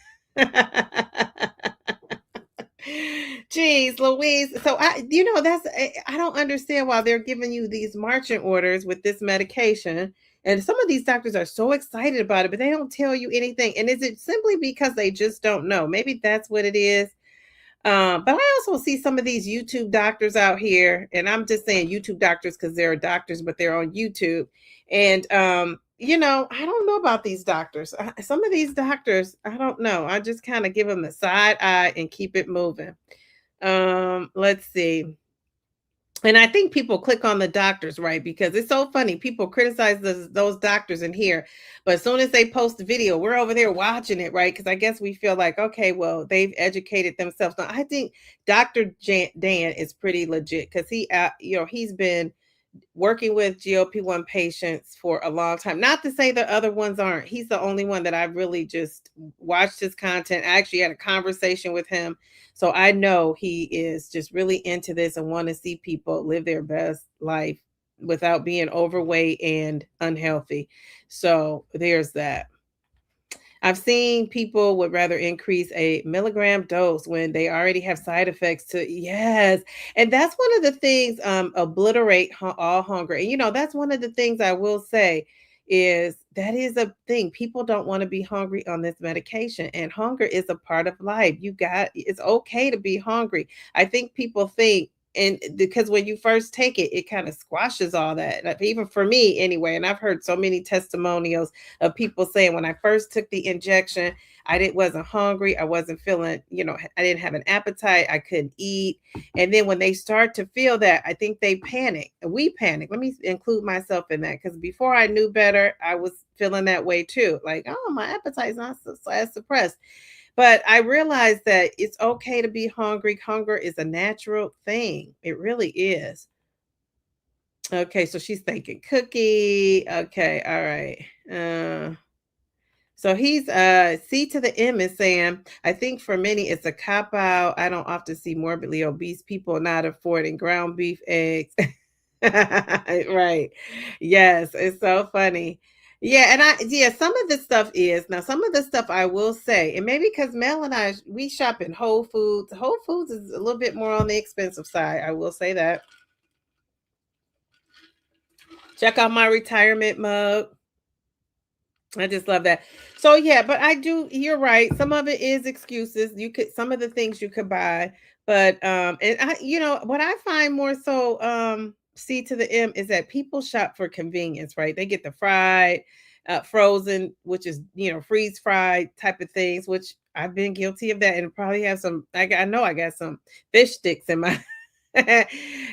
Jeez, Louise. So I don't understand why they're giving you these marching orders with this medication. And some of these doctors are so excited about it, but they don't tell you anything. And is it simply because they just don't know? Maybe that's what it is. But I also see some of these YouTube doctors out here, and I'm just saying YouTube doctors because they're doctors, but they're on YouTube. And I don't know about these doctors. Some of these doctors, I don't know. I just kind of give them the side eye and keep it moving. Let's see. And I think people click on the doctors, right? Because it's so funny. People criticize those doctors in here, but as soon as they post the video, we're over there watching it, right? Because I guess we feel like, okay, well, they've educated themselves. Now, I think Dr. Dan is pretty legit because he's been working with GLP-1 patients for a long time. Not to say the other ones aren't. He's the only one that I really just watched his content. I actually had a conversation with him. So I know he is just really into this and want to see people live their best life without being overweight and unhealthy. So there's that. I've seen people would rather increase a milligram dose when they already have side effects to yes. And that's one of the things obliterate all hunger. And that's one of the things I will say is that is a thing. People don't want to be hungry on this medication and hunger is a part of life. It's okay to be hungry. I think people think and because when you first take it, it kind of squashes all that. Like, even for me anyway, and I've heard so many testimonials of people saying when I first took the injection, wasn't hungry, I wasn't feeling, I didn't have an appetite, I couldn't eat. And then when they start to feel that, I think they panic. We panic. Let me include myself in that because before I knew better, I was feeling that way too. Like, oh, my appetite's not so as suppressed. But I realized that it's okay to be hungry. Hunger is a natural thing. It really is. Okay, so she's thinking cookie. Okay, all right. So he's C to the M is saying, I think for many it's a cop out. I don't often see morbidly obese people not affording ground beef, eggs. Right. Yes, it's so funny. Yeah, and some of this stuff is now some of the stuff I will say, and maybe because Mel and I we shop in Whole Foods. Whole Foods is a little bit more on the expensive side. I will say that. Check out my retirement mug. I just love that. So yeah, but I do, you're right. Some of it is excuses. You could some of the things you could buy, but and I what I find more so C to the M is that people shop for convenience, right? They get the fried, frozen, which is, freeze fried type of things, which I've been guilty of that and probably have some I know I got some fish sticks in my I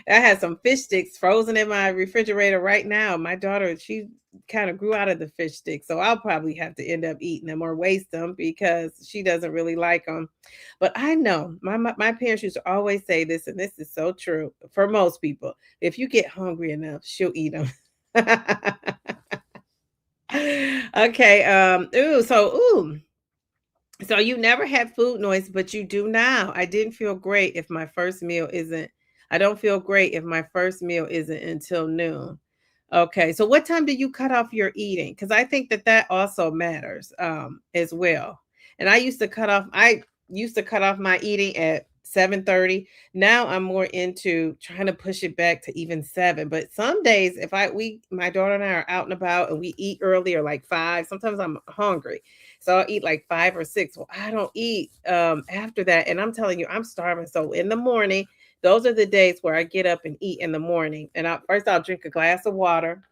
had some fish sticks frozen in my refrigerator right now. My daughter, she kind of grew out of the fish sticks, so I'll probably have to end up eating them or waste them because she doesn't really like them. But I know my parents used to always say this, and this is so true for most people. If you get hungry enough, she'll eat them. Okay. So you never had food noise, but you do now. I don't feel great if my first meal isn't until noon. Okay. So what time do you cut off your eating? Because I think that that also matters as well. And I used to cut off my eating at 7:30. Now I'm more into trying to push it back to even 7. But some days if my daughter and I are out and about and we eat earlier, like 5, sometimes I'm hungry. So I'll eat like 5 or 6. Well, I don't eat after that. And I'm telling you, I'm starving. So in the morning, those are the days where I get up and eat in the morning. And I'll drink a glass of water.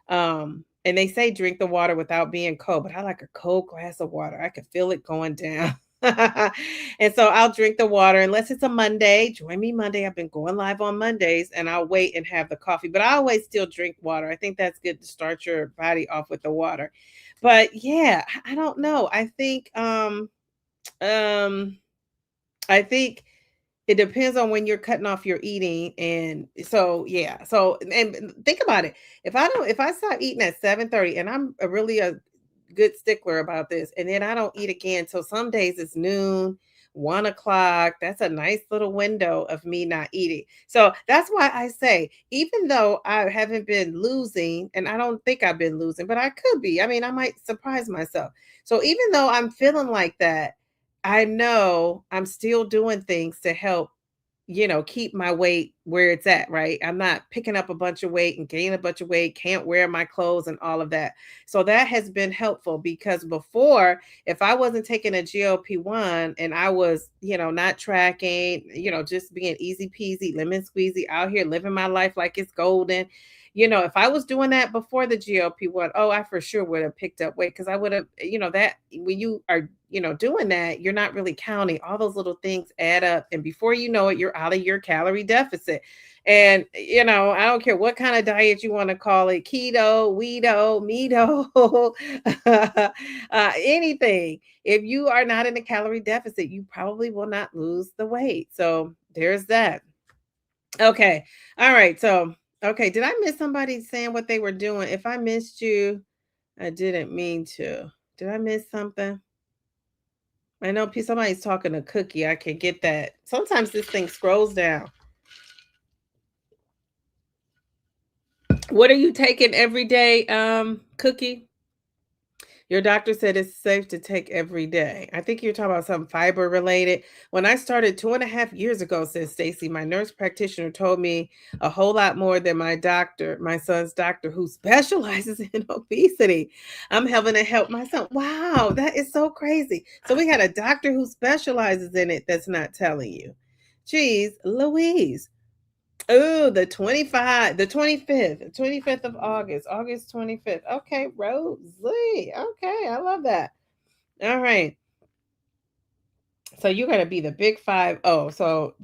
And they say drink the water without being cold, but I like a cold glass of water. I can feel it going down. And so I'll drink the water unless it's a Monday. Join me Monday. I've been going live on Mondays and I'll wait and have the coffee, but I always still drink water. I think that's good to start your body off with the water. But yeah, I don't know. Um I think it depends on when you're cutting off your eating. And so yeah. So and think about it. If I start eating at 7:30 and I'm really a good stickler about this, and then I don't eat again till some days it's noon, 1 o'clock. That's a nice little window of me not eating. So that's why I say, even though I haven't been losing, and I don't think I've been losing, but I could be. I mean, I might surprise myself. So even though I'm feeling like that, I know I'm still doing things to help, keep my weight where it's at, right? I'm not picking up a bunch of weight and gaining a bunch of weight, can't wear my clothes and all of that. So that has been helpful because before, if I wasn't taking a GLP-1 and I was, not tracking, just being easy peasy, lemon squeezy out here living my life like it's golden. If I was doing that before the GLP-1, oh, I for sure would have picked up weight because I would have, that when you are, doing that, you're not really counting. All those little things add up. And before you know it, you're out of your calorie deficit. And, I don't care what kind of diet you want to call it, keto, weedo, medo, anything. If you are not in a calorie deficit, you probably will not lose the weight. So there's that. Okay. All right. So Okay, did I miss somebody saying what they were doing? If I missed you, I didn't mean to. Did I miss something? I know somebody's talking to Cookie. I can get that. Sometimes this thing scrolls down. What are you taking every day, Cookie? Your doctor said it's safe to take every day. I think you're talking about something fiber related. When I started 2.5 years ago, says Stacy, my nurse practitioner told me a whole lot more than my doctor, my son's doctor, who specializes in obesity. I'm having to help my son. Wow, that is so crazy. So we had a doctor who specializes in it that's not telling you. Geez, Louise. Oh, the 25, the 25th, 25th of August, August 25th. Okay, Rosie. Okay, I love that. All right. So you're gonna be the big 5-0. So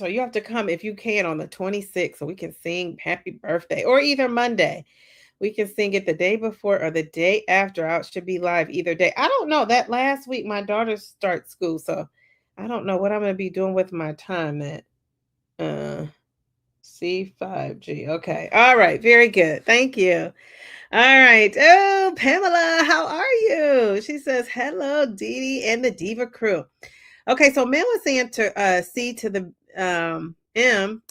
you have to come if you can on the 26th so we can sing happy birthday or either Monday. We can sing it the day before or the day after. I should be live either day. I don't know. That last week my daughter starts school, so I don't know what I'm gonna be doing with my time at uh C5G. Okay. All right. Very good. Thank you. All right. Oh, Pamela, how are you? She says, hello, Dee Dee and the Diva crew. Okay. So Mel was saying to C to the M.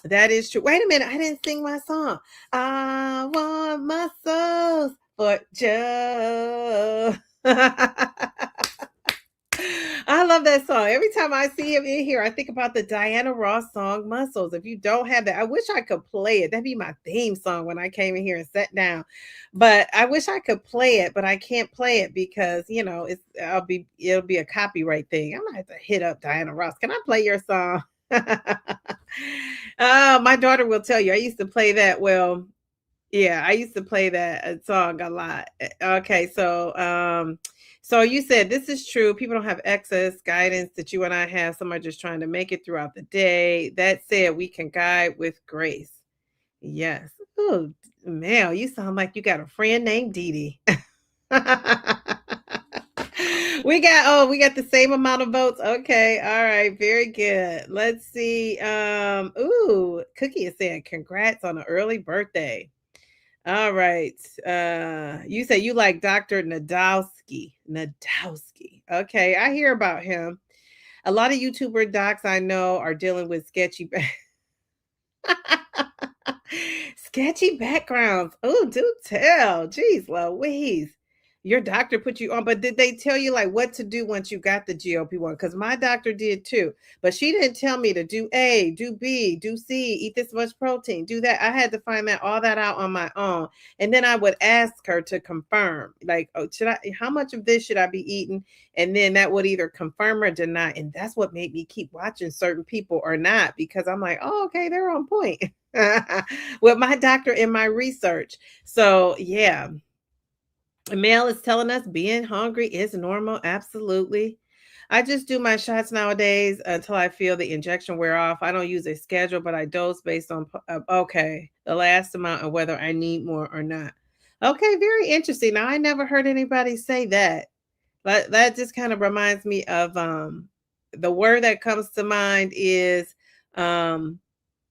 That is true. Wait a minute. I didn't sing my song. I want muscles for Joe. I love that song. Every time I see him in here, I think about the Diana Ross song Muscles. If you don't have that, I wish I could play it. That'd be my theme song when I came in here and sat down. But I wish I could play it, but I can't play it because it'll be a copyright thing. I'm gonna have to hit up Diana Ross. Can I play your song? Oh, my daughter will tell you. I used to play that. Well, yeah, I used to play that song a lot. Okay, so you said this is true. People don't have excess guidance that you and I have. Some are just trying to make it throughout the day. That said, we can guide with grace. Yes. Oh, Mel, you sound like you got a friend named Dee Dee. We got the same amount of votes. Okay, all right, very good. Let's see. Ooh, Cookie is saying congrats on an early birthday. All right. You say you like Dr. Nadowski. Nadowski. Okay, I hear about him. A lot of YouTuber docs I know are dealing with sketchy sketchy backgrounds. Oh, do tell. Jeez Louise. Your doctor put you on, but did they tell you like what to do once you got the GLP-1? Because my doctor did too. But she didn't tell me to do A, do B, do C, eat this much protein, do that. I had to find all that out on my own. And then I would ask her to confirm, like, oh, how much of this should I be eating? And then that would either confirm or deny. And that's what made me keep watching certain people or not, because I'm like, oh, okay, they're on point. With my doctor in my research. So yeah. Mel is telling us being hungry is normal. Absolutely. I just do my shots nowadays until I feel the injection wear off. I don't use a schedule, but I dose based on the last amount of whether I need more or not. Okay, very interesting. Now I never heard anybody say that. But that just kind of reminds me of the word that comes to mind is um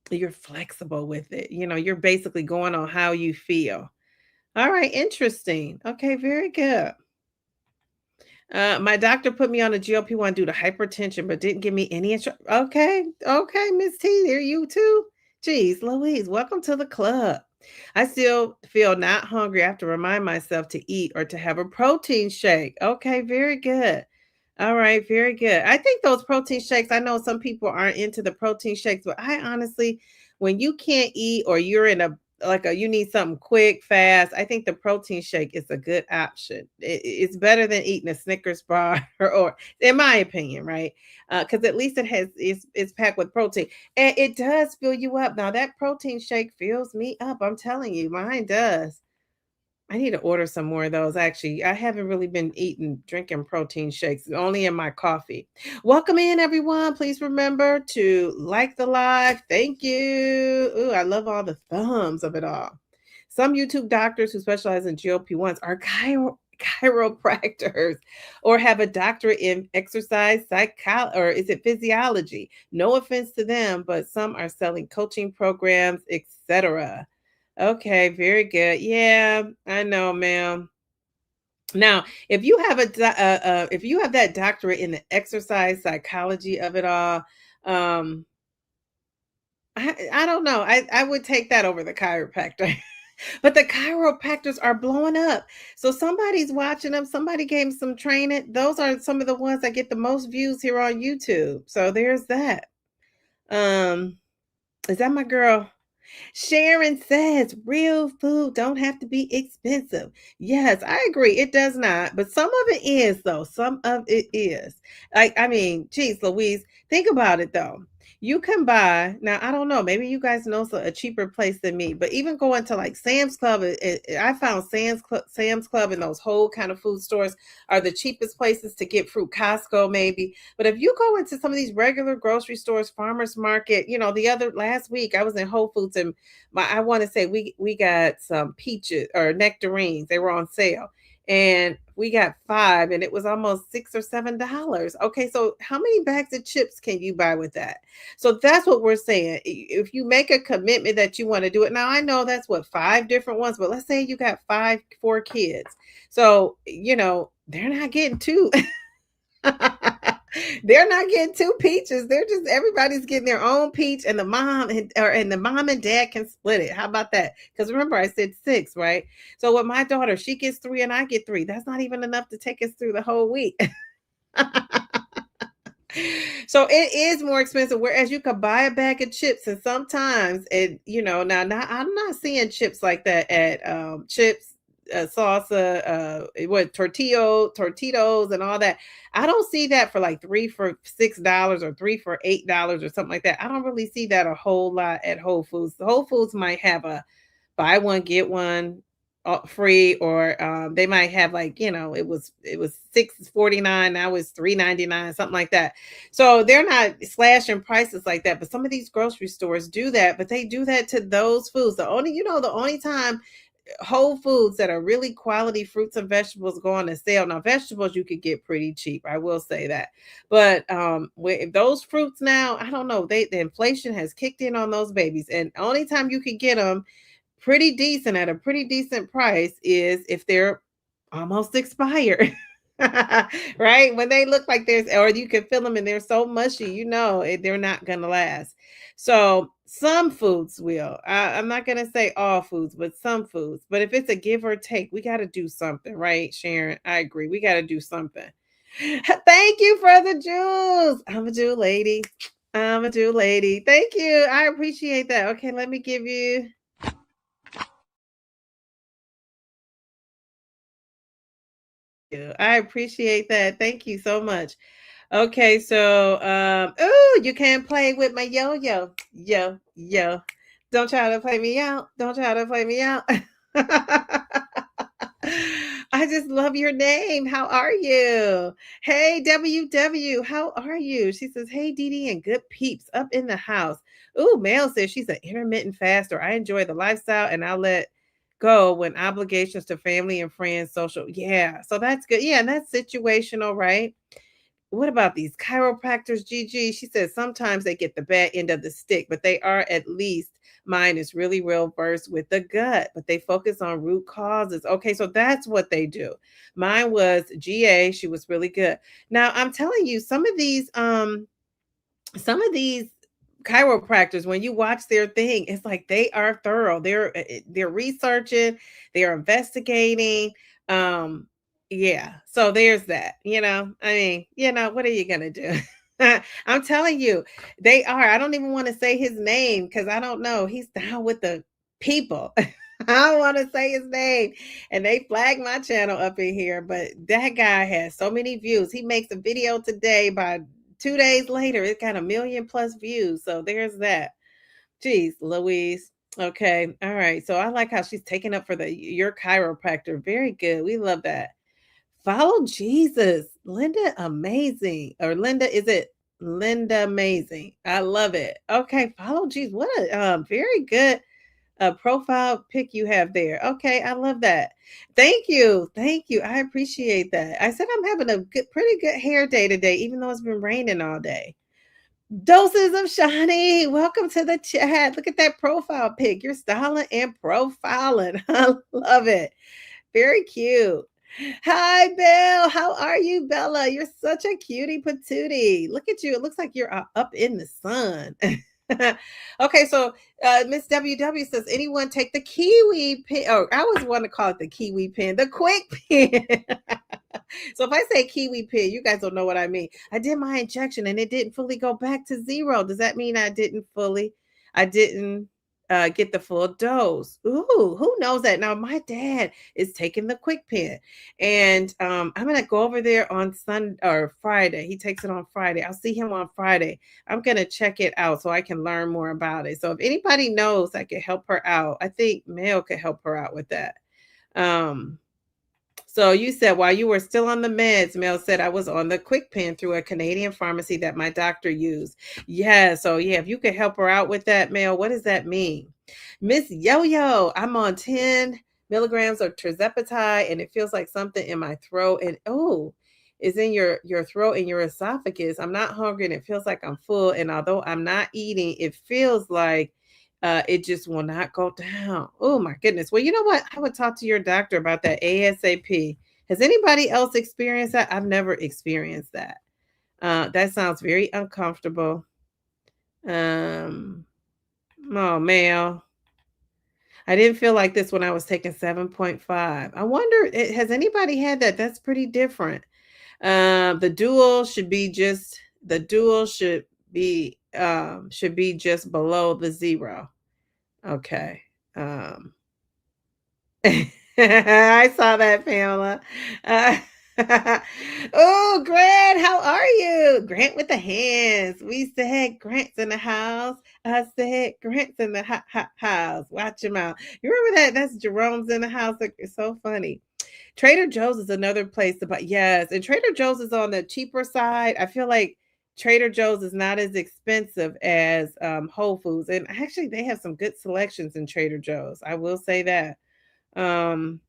you're flexible with it. You're basically going on how you feel. All right, interesting. Okay, very good. My doctor put me on a GLP-1 due to hypertension, but didn't give me any Okay, Miss T, there you too. Geez, Louise, welcome to the club. I still feel not hungry. I have to remind myself to eat or to have a protein shake. Okay, very good. All right, very good. I think those protein shakes, I know some people aren't into the protein shakes, but I honestly, when you can't eat or you're in you need something quick, fast, I think the protein shake is a good option. It's better than eating a Snickers bar or in my opinion, right? Because at least it's packed with protein and it does fill you up. Now that protein shake fills me up. I'm telling you, mine does. I need to order some more of those. Actually, I haven't really been drinking protein shakes, only in my coffee. Welcome in, everyone. Please remember to like the live. Thank you. Ooh, I love all the thumbs of it all. Some YouTube doctors who specialize in GLP-1s are chiropractors or have a doctorate in exercise psychology or is it physiology. No offense to them, but some are selling coaching programs, etc. Okay, very good. Yeah, I know, ma'am. Now, if you have if you have that doctorate in the exercise psychology of it all, um, I don't know. I would take that over the chiropractor. But the chiropractors are blowing up. So somebody's watching them. Somebody gave 'em some training. Those are some of the ones that get the most views here on YouTube. So there's that. Um, is that my girl? Sharon says real food don't have to be expensive. Yes, I agree. It does not, but some of it is though. Some of it is. Like, I mean, geez, Louise, think about it though. You can buy now. I don't know. Maybe you guys know a cheaper place than me, but even going to like Sam's Club, I found Sam's Club and those whole kind of food stores are the cheapest places to get fruit. Costco, maybe, but if you go into some of these regular grocery stores, farmers market, the other last week I was in Whole Foods and I want to say we got some peaches or nectarines. They were on sale. And we got five, and it was almost $6 or $7. Okay, so how many bags of chips can you buy with that? So that's what we're saying. If you make a commitment that you want to do it, now I know that's what five different ones, but let's say you got four kids. So, they're not getting two. They're not getting two peaches. They're just everybody's getting their own peach, and the mom and dad can split it. How about that? Because remember, I said six, right? So with my daughter, she gets three and I get three. That's not even enough to take us through the whole week. So it is more expensive. Whereas you could buy a bag of chips, and sometimes now I'm not seeing chips like that at chips, salsa, what tortillos, and all that. I don't see that for like three for $6 or three for $8 or something like that. I don't really see that a whole lot at Whole Foods. The Whole Foods might have a buy one get one free, or they might have like it was $6.49, now it's $3.99, something like that. So they're not slashing prices like that, but some of these grocery stores do that, but they do that to those foods. The only time Whole Foods that are really quality fruits and vegetables go on a sale. Now, vegetables you could get pretty cheap, I will say that. But if those fruits now, I don't know, the inflation has kicked in on those babies, and only time you could get them pretty decent at a pretty decent price is if they're almost expired. Right? When they look like there's, or you can feel them and they're so mushy, they're not going to last. So some foods will. I'm not going to say all foods, but some foods. But if it's a give or take, we got to do something, right, Sharon? I agree. We got to do something. Thank you for the jewels. I'm a jewel lady. I'm a jewel lady. Thank you. I appreciate that. Okay, let me give you. I appreciate that. Thank you so much. Okay, so oh, you can't play with my yo-yo. Yo. Don't try to play me out. Don't try to play me out. I just love your name. How are you? Hey, WW, how are you? She says, hey, Dee Dee and good peeps up in the house. Ooh, Mel says she's an intermittent faster. I enjoy the lifestyle and I'll let go when obligations to family and friends, social. Yeah, so that's good. Yeah, and that's situational, right? What about these chiropractors, Gigi? She says sometimes they get the bad end of the stick, but they are at least mine is really well versed with the gut, but they focus on root causes. Okay, so that's what they do. Mine was GA. She was really good. Now I'm telling you, some of these chiropractors, when you watch their thing, it's like they are thorough. They're researching, they're investigating. um yeah, so there's that. I mean, what are you gonna do? I'm telling you, they are. I don't even want to say his name because I don't know. He's down with the people. I don't want to say his name, and they flag my channel up in here, but that guy has so many views. He makes a video today, by 2 days later it got 1 million+ views. So there's that. Jeez Louise. Okay, all right, so I like how she's taking up for your chiropractor. Very good, we love that. Follow Jesus. Linda Amazing. Or Linda, is it Linda Amazing? I love it. Okay, follow Jesus. What a very good profile pic you have there. Okay, I love that. Thank you. Thank you. I appreciate that. I said I'm having a pretty good hair day today, even though it's been raining all day. Doses of Shawnee. Welcome to the chat. Look at that profile pic. You're styling and profiling. I love it. Very cute. Hi, Belle. How are you, Bella? You're such a cutie patootie. Look at you. It looks like you're up in the sun. Okay, so Miss WW says, anyone take the kiwi pen? Oh, I always want to call it the kiwi pen, the quick pen. So if I say kiwi pen, you guys don't know what I mean. I did my injection and it didn't fully go back to zero. Does that mean I didn't get the full dose? Ooh, who knows that? Now my dad is taking the quick pen, and I'm gonna go over there on Sunday or Friday. He takes it on Friday. I'll see him on Friday. I'm gonna check it out so I can learn more about it. So if anybody knows I can help her out, I think Mel could help her out with that. Um, so you said while you were still on the meds, Mel said I was on the quick pen through a Canadian pharmacy that my doctor used. Yeah, so yeah, if you could help her out with that, Mel, what does that mean? Miss Yo-Yo, I'm on 10 milligrams of tirzepatide and it feels like something in my throat and is in your throat and your esophagus. I'm not hungry and it feels like I'm full. And although I'm not eating, it feels like it just will not go down. Oh my goodness. Well, you know what? I would talk to your doctor about that ASAP. Has anybody else experienced that? I've never experienced that. That sounds very uncomfortable. Um, oh, Mel. I didn't feel like this when I was taking 7.5. I wonder, has anybody had that? That's pretty different. The dual should be just below the zero. Okay. I saw that, Pamela. Uh, oh, Grant, how are you? Grant with the hands. We said Grant's in the house. I said Grant's in the house. Watch him out. You remember that? That's Jerome's in the house. Like, it's so funny. Trader Joe's is another place to buy. Yes, and Trader Joe's is on the cheaper side. I feel like Trader Joe's is not as expensive as Whole Foods, and actually they have some good selections in Trader Joe's. I will say that. Um,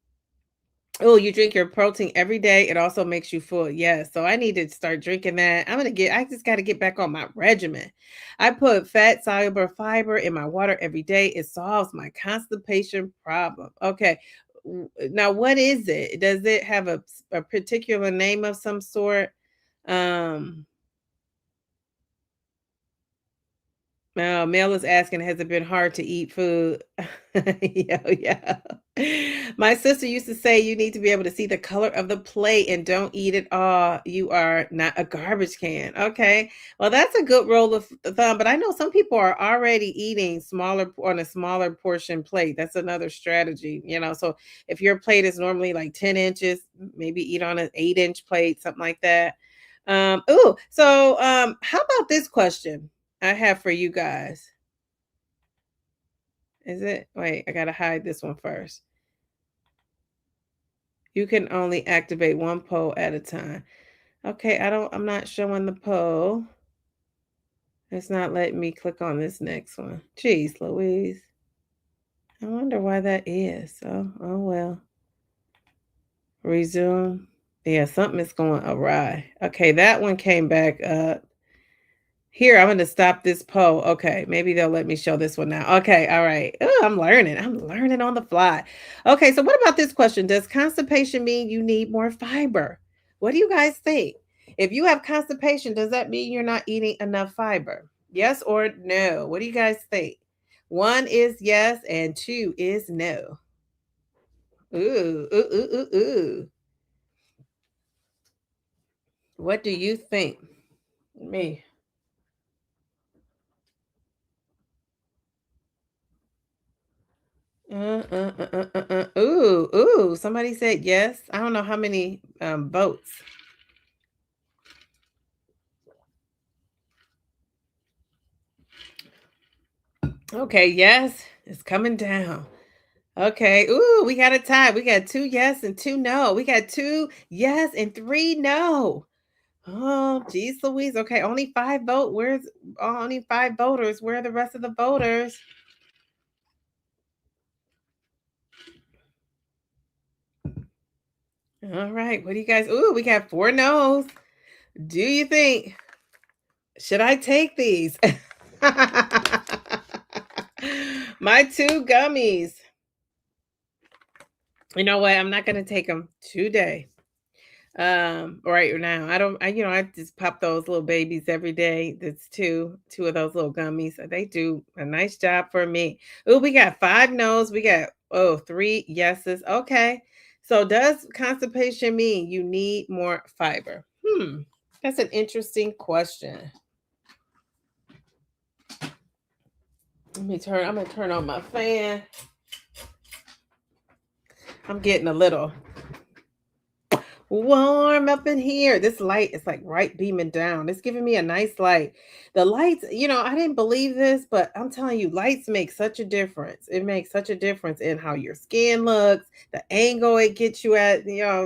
oh, you drink your protein every day. It also makes you full. Yes. So I need to start drinking that. I just got to get back on my regimen. I put fat soluble fiber in my water every day. It solves my constipation problem. Okay. Now, what is it? Does it have a particular name of some sort? Um, Mel is asking, has it been hard to eat food? Yeah, yeah. My sister used to say you need to be able to see the color of the plate and don't eat it all. You are not a garbage can. Okay. Well, that's a good rule of thumb, but I know some people are already eating smaller on a smaller portion plate. That's another strategy. So if your plate is normally like 10 inches, maybe eat on an 8-inch plate, something like that. How about this question? I have for you guys. Is it? Wait, I gotta hide this one first. You can only activate one poll at a time. Okay, I'm not showing the poll. It's not letting me click on this next one. Jeez, Louise. I wonder why that is. Oh well. Resume. Yeah, something is going awry. Okay, that one came back up. Here, I'm going to stop this poll. Okay, maybe they'll let me show this one now. Okay, all right. Oh, I'm learning. I'm learning on the fly. Okay, so what about this question? Does constipation mean you need more fiber? What do you guys think? If you have constipation, does that mean you're not eating enough fiber? Yes or no? What do you guys think? One is yes, and two is no. Ooh, ooh, ooh, ooh, ooh. What do you think? Me. Ooh, ooh. Somebody said yes. I don't know how many votes. Okay, yes, it's coming down. Okay. Ooh, we got a tie. We got 2 yes and 2 no. We got 2 yes and 3 no. Oh, geez Louise. Okay, only 5 voters? Where are the rest of the voters? All right. What do you guys? Ooh, we got 4 no's. Do you think? Should I take these? My two gummies. You know what? I'm not gonna take them today. Right now. I just pop those little babies every day. That's two of those little gummies. They do a nice job for me. Oh, we got 5 no's. We got 3 yeses. Okay. So does constipation mean you need more fiber? That's an interesting question. I'm gonna turn on my fan. I'm getting a little warm up in here. This light is like right beaming down. It's giving me a nice light. The lights, I didn't believe this, but I'm telling you, lights make such a difference. It makes such a difference in how your skin looks, the angle it gets you at,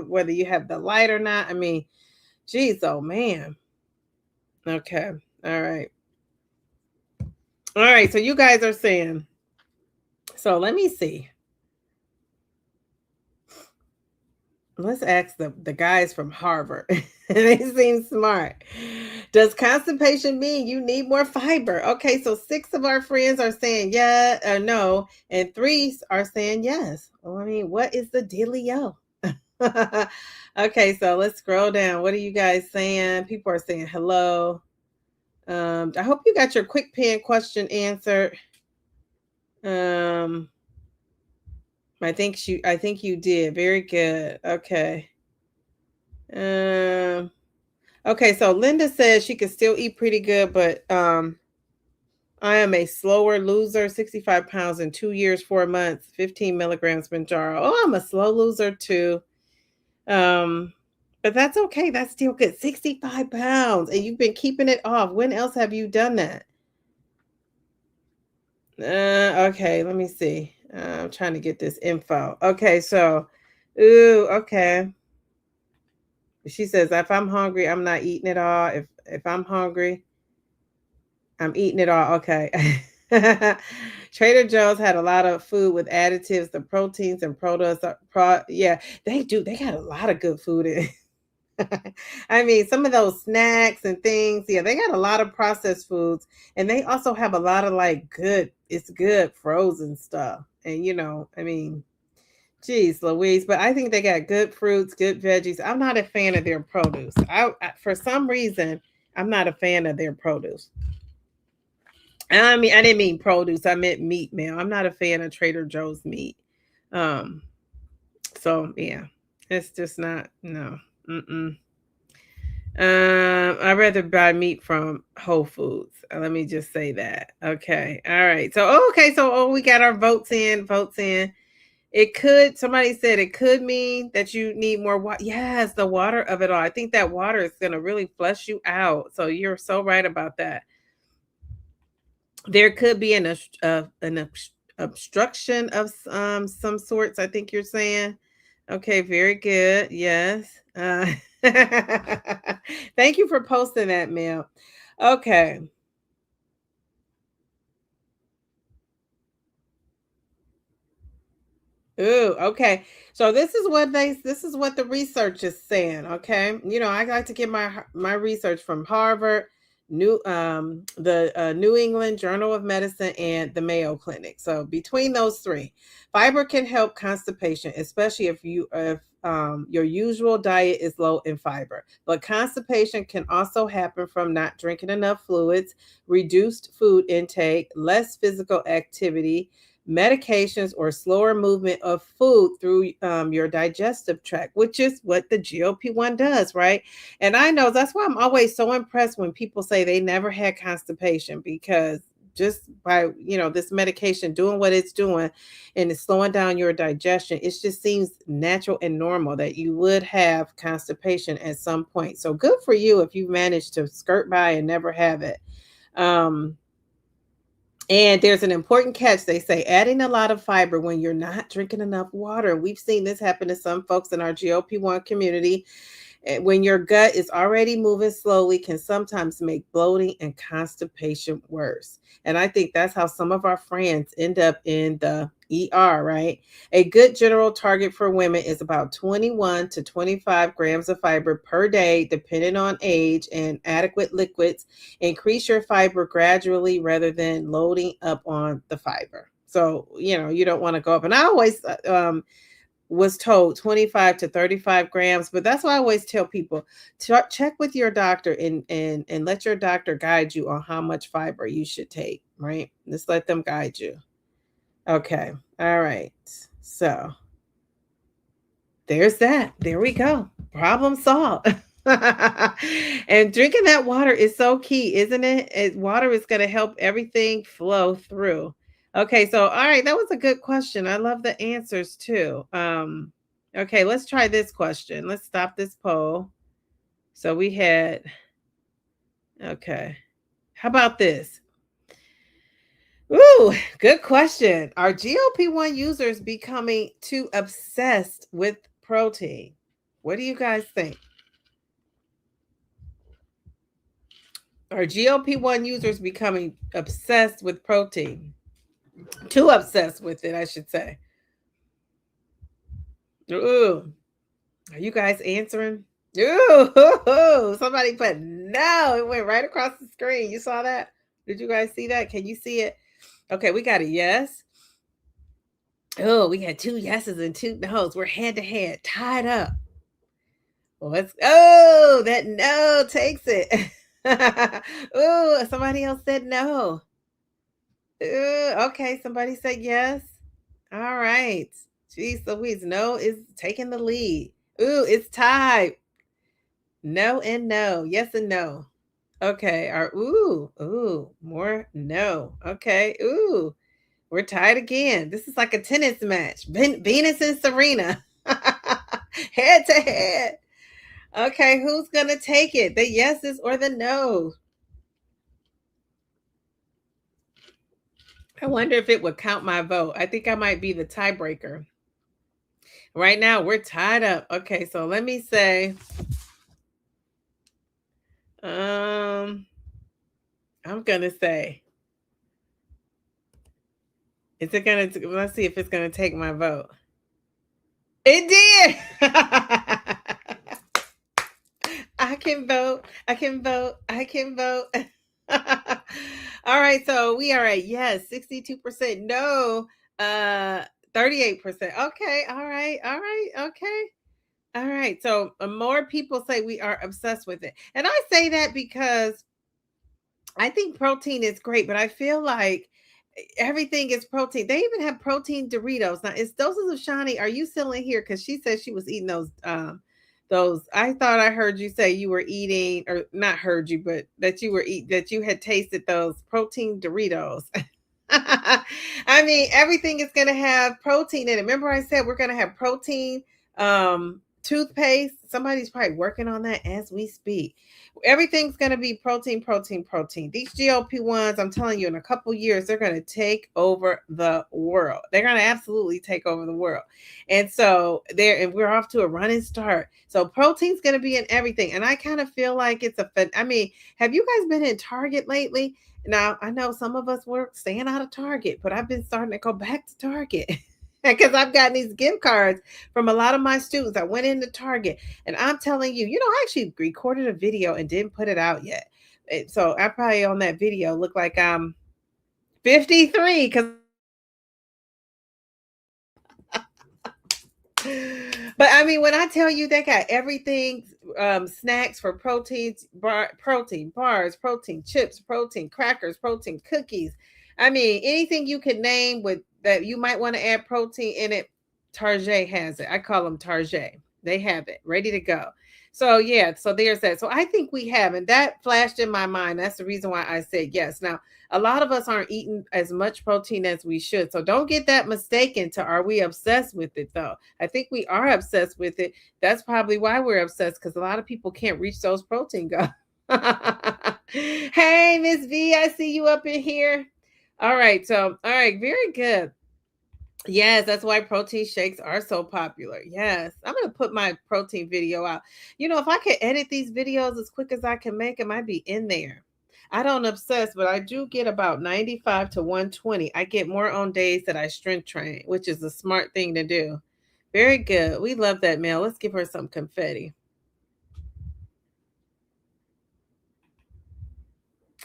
whether you have the light or not. I mean, geez, oh man. Okay. All right. All right. So you guys are saying, so let me see. Let's ask the guys from Harvard. They seem smart. Does constipation mean you need more fiber? Okay, so 6 of our friends are saying yeah or no, and 3 are saying yes. Well, I mean, what is the dealio? Okay, so let's scroll down. What are you guys saying? People are saying hello. I hope you got your quick pen question answered. I think you did. Very good. Okay. Um, okay, so Linda says she can still eat pretty good, but I am a slower loser, 65 pounds in 2 years, 4 months, 15 milligrams Manjaro. Oh, I'm a slow loser too. Um, but that's okay. That's still good. 65 pounds. And you've been keeping it off. When else have you done that? Okay, let me see. I'm trying to get this info. Okay, so, ooh, okay. She says, if I'm hungry, I'm not eating it all. If I'm hungry, I'm eating it all. Okay. Trader Joe's had a lot of food with additives, the proteins and proteins. Yeah, they do. They got a lot of good food in. I mean, some of those snacks and things. Yeah, they got a lot of processed foods, and they also have a lot of like good. It's good frozen stuff, and I mean, geez, Louise, but I think they got good fruits, good veggies. I'm not a fan of their produce. For some reason, I'm not a fan of their produce. I mean, I didn't mean produce. I meant meat, man. I'm not a fan of Trader Joe's meat. Um, so yeah, it's just not no. Mm-mm. I'd rather buy meat from Whole Foods. Let me just say that. Okay. All right. So okay. So we got our votes in. Votes in. It could. Somebody said it could mean that you need more water. Yes, the water of it all. I think that water is going to really flush you out. So you're so right about that. There could be obstruction of some sorts, I think you're saying. Okay, very good. Yes. Thank you for posting that, Mel. Okay. Ooh, okay. So this is what the research is saying, okay? I like to get my research from Harvard, the New England Journal of Medicine and the Mayo Clinic. So between those 3, fiber can help constipation, especially if your usual diet is low in fiber. But constipation can also happen from not drinking enough fluids, reduced food intake, less physical activity, medications, or slower movement of food through your digestive tract, which is what the GLP-1 does, right? And I know that's why I'm always so impressed when people say they never had constipation, because just by this medication doing what it's doing and it's slowing down your digestion, it just seems natural and normal that you would have constipation at some point. So good for you if you managed to skirt by and never have it. And there's an important catch. They say adding a lot of fiber when you're not drinking enough water. We've seen this happen to some folks in our GLP-1 community. when your gut is already moving slowly can sometimes make bloating and constipation worse. And I think that's how some of our friends end up in the ER, right? A good general target for women is about 21 to 25 grams of fiber per day, depending on age and adequate liquids. Increase your fiber gradually rather than loading up on the fiber. So, you don't want to go up. And I always was told 25 to 35 grams, but that's why I always tell people to check with your doctor and let your doctor guide you on how much fiber you should take, right? Just let them guide you. Okay. All right. So there's that. There we go. Problem solved. And drinking that water is so key, isn't it? Water is going to help everything flow through. Okay, so all right, that was a good question. I love the answers too. Okay, let's try this question. Let's stop this poll. So we had okay. How about this? Ooh, good question. Are GLP-1 users becoming too obsessed with protein? What do you guys think? Are GLP-1 users becoming obsessed with protein? Too obsessed with it, I should say. Ooh, are you guys answering? Ooh, somebody put no. It went right across the screen. You saw that? Did you guys see that? Can you see it? Okay, we got a yes. Oh, we got two yeses and two no's. We're head to head, tied up. Well, that no takes it. Ooh, somebody else said no. Ooh, okay, somebody said yes. All right. Geez Louise, no is taking the lead. Ooh, it's tied. No and no. Yes and no. Okay. More no. Okay. Ooh, we're tied again. This is like a tennis match. Venus and Serena. Head to head. Okay, who's gonna take it? The yeses or the no? I wonder if it would count my vote. I think I might be the tiebreaker. Right now, we're tied up. Okay, so let me say, I'm gonna say, is it gonna? Let's see if it's gonna take my vote. It did. I can vote. I can vote. I can vote. All right, so we are at yes, 62%. No, 38%. Okay, all right, okay. All right, so more people say we are obsessed with it. And I say that because I think protein is great, but I feel like everything is protein. They even have protein Doritos. Now, is Doses of Shani, are you still in here? Because she said she was eating those. I thought I heard you say you were eating, or not heard you, but that that you had tasted those protein Doritos. I mean, everything is going to have protein in it. Remember I said we're going to have protein toothpaste. Somebody's probably working on that as we speak. Everything's going to be protein, protein, protein. These GLP-1s, I'm telling you, in a couple years, they're going to take over the world. They're going to absolutely take over the world. And so and we're off to a running start. So protein's going to be in everything. And I kind of feel like I mean, have you guys been in Target lately? Now, I know some of us were staying out of Target, but I've been starting to go back to Target because I've gotten these gift cards from a lot of my students. I went into Target and I'm telling you, I actually recorded a video and didn't put it out yet. So I probably on that video look like I'm 53 because but I mean, when I tell you they got everything, snacks for proteins, protein bars, protein chips, protein crackers, protein cookies. I mean, anything you could name with that you might want to add protein in it, Target has it. I call them Target. They have it ready to go. So yeah, so there's that. So I think we have, and that flashed in my mind. That's the reason why I said yes. Now, a lot of us aren't eating as much protein as we should. So don't get that mistaken to are we obsessed with it though? I think we are obsessed with it. That's probably why we're obsessed, because a lot of people can't reach those protein goals. Hey, Miss V, I see you up in here. All right, very good. Yes, that's why protein shakes are so popular. Yes, I'm gonna put my protein video out. If I could edit these videos as quick as I can make them, I'd be in there. I don't obsess, but I do get about 95 to 120. I get more on days that I strength train, which is a smart thing to do. Very good. We love that, Mel. Let's give her some confetti.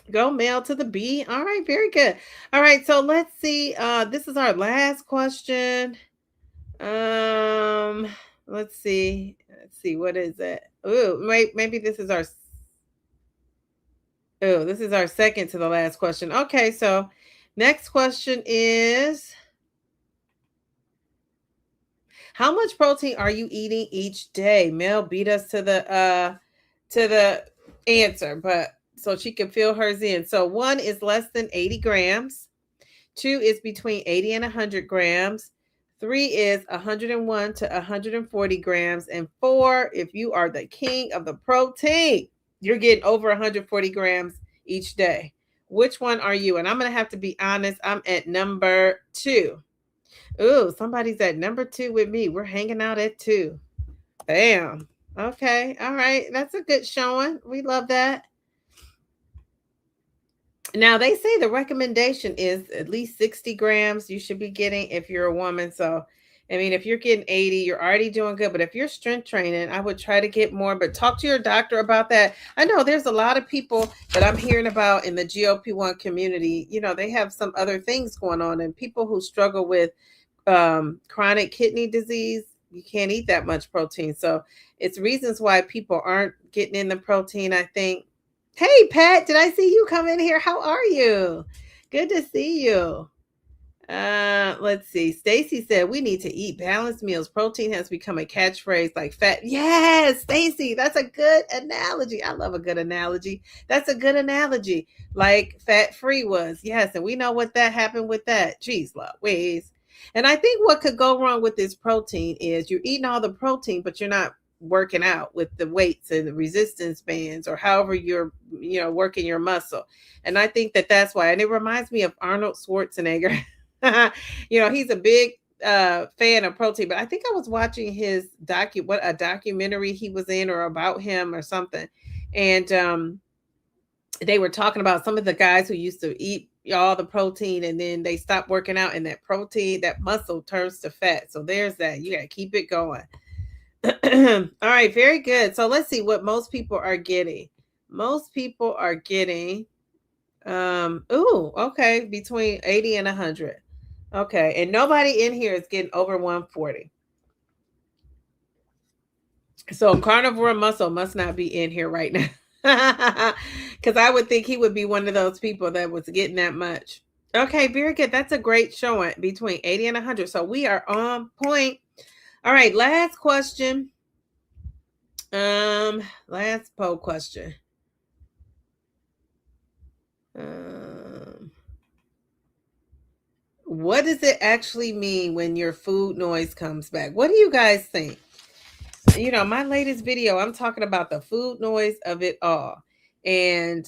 Go Mel to the B. All right, very good. All right, so let's see. This is our last question. Um, let's see. Let's see. What is it? Ooh, maybe this is our. Oh, this is our second to the last question. Okay, so next question is, how much protein are you eating each day? Mel beat us to the answer, but so she can fill hers in. So one is less than 80 grams. Two is between 80 and 100 grams. Three is 101 to 140 grams. And four, if you are the king of the protein, you're getting over 140 grams each day. Which one are you? And I'm going to have to be honest. I'm at number two. Ooh, somebody's at number two with me. We're hanging out at two. Bam. Okay. All right. That's a good showing. We love that. Now they say the recommendation is at least 60 grams you should be getting if you're a woman. So, I mean, if you're getting 80, you're already doing good. But if you're strength training, I would try to get more. But talk to your doctor about that. I know there's a lot of people that I'm hearing about in the GLP-1 community. They have some other things going on, and people who struggle with chronic kidney disease, you can't eat that much protein. So, it's reasons why people aren't getting in the protein, I think. Hey, Pat, did I see you come in here? How are you? Good to see you. Let's see. Stacy said we need to eat balanced meals. Protein has become a catchphrase like fat. Yes, Stacy, that's a good analogy. I love a good analogy. That's a good analogy. Like fat free was. Yes, and we know what that happened with that. Jeez, Louise. And I think what could go wrong with this protein is you're eating all the protein, but you're not working out with the weights and the resistance bands or however you're working your muscle. And I think that that's why. And it reminds me of Arnold Schwarzenegger. He's a big fan of protein, but I think I was watching his a documentary he was in or about him or something. And they were talking about some of the guys who used to eat all the protein and then they stop working out and that protein, that muscle turns to fat. So there's that. You got to keep it going. All right, very good. So let's see what most people are getting. Most people are getting okay, between 80 and 100. Okay, and nobody in here is getting over 140. So carnivore muscle must not be in here right now. Because I would think he would be one of those people that was getting that much. Okay, very good. That's a great showing between 80 and 100. So we are on point. All right, last question. Last poll question. Um, what does it actually mean when your food noise comes back? What do you guys think? My latest video, I'm talking about the food noise of it all. And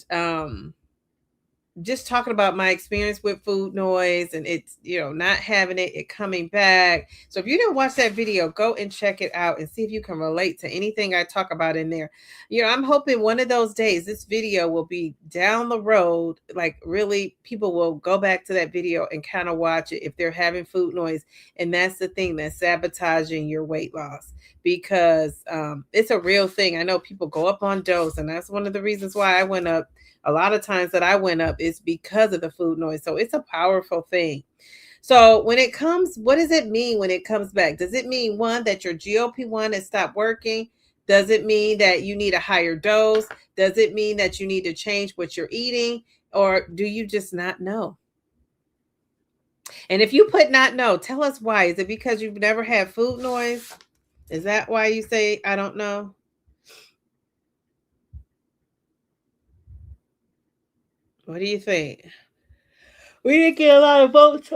just talking about my experience with food noise and it's not having it coming back. So if you didn't watch that video, go and check it out and see if you can relate to anything I talk about in there. I'm hoping one of those days this video will be down the road, like really people will go back to that video and kind of watch it if they're having food noise. And that's the thing that's sabotaging your weight loss, because it's a real thing. I know people go up on dose, and that's one of the reasons why I went up. A lot of times that I went up is because of the food noise. So it's a powerful thing. So when it comes, what does it mean when it comes back? Does it mean, one, that your GLP-1 has stopped working? Does it mean that you need a higher dose? Does it mean that you need to change what you're eating? Or do you just not know? And if you put not know, tell us why. Is it because you've never had food noise? Is that why you say, I don't know? What do you think? We didn't get a lot of votes.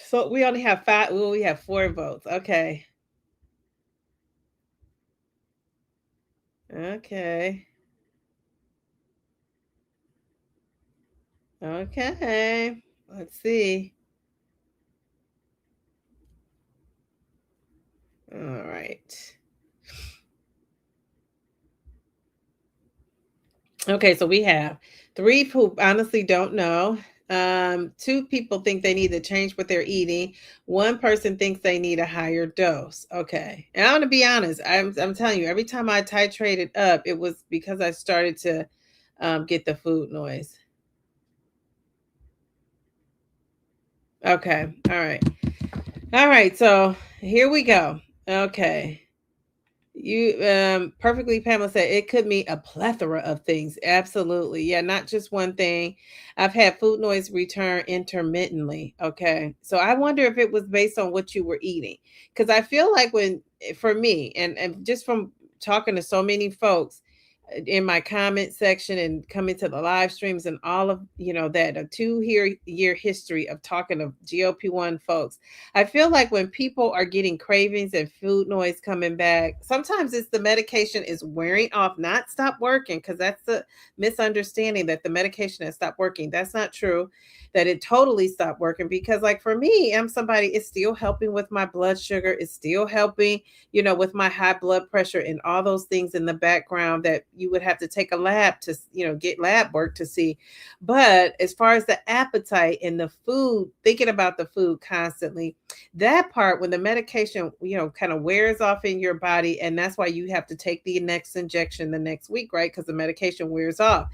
So we only have five. Well, we have 4 votes. Okay. Okay. Okay. Let's see. All right. Okay, so we have three who honestly don't know. Two people think they need to change what they're eating. One person thinks they need a higher dose. Okay, and I'm gonna be honest. I'm telling you, every time I titrated up, it was because I started to get the food noise. Okay, all right. So here we go. Okay. You perfectly Pamela said it could mean a plethora of things. Absolutely. Yeah, not just one thing. I've had food noise return intermittently. Okay. So I wonder if it was based on what you were eating. Cuz I feel like when for me and just from talking to so many folks in my comment section and coming to the live streams and all of that a 2 year history of talking to GLP-1 folks. I feel like when people are getting cravings and food noise coming back, sometimes it's the medication is wearing off, not stop working, because that's the misunderstanding that the medication has stopped working. That's not true, that it totally stopped working. Because, like for me, I'm somebody, it's still helping with my blood sugar, it's still helping, with my high blood pressure and all those things in the background that you would have to take a lab to, get lab work to see. But as far as the appetite and the food, thinking about the food constantly, that part when the medication kind of wears off in your body, and that's why you have to take the next injection the next week, right? Because the medication wears off,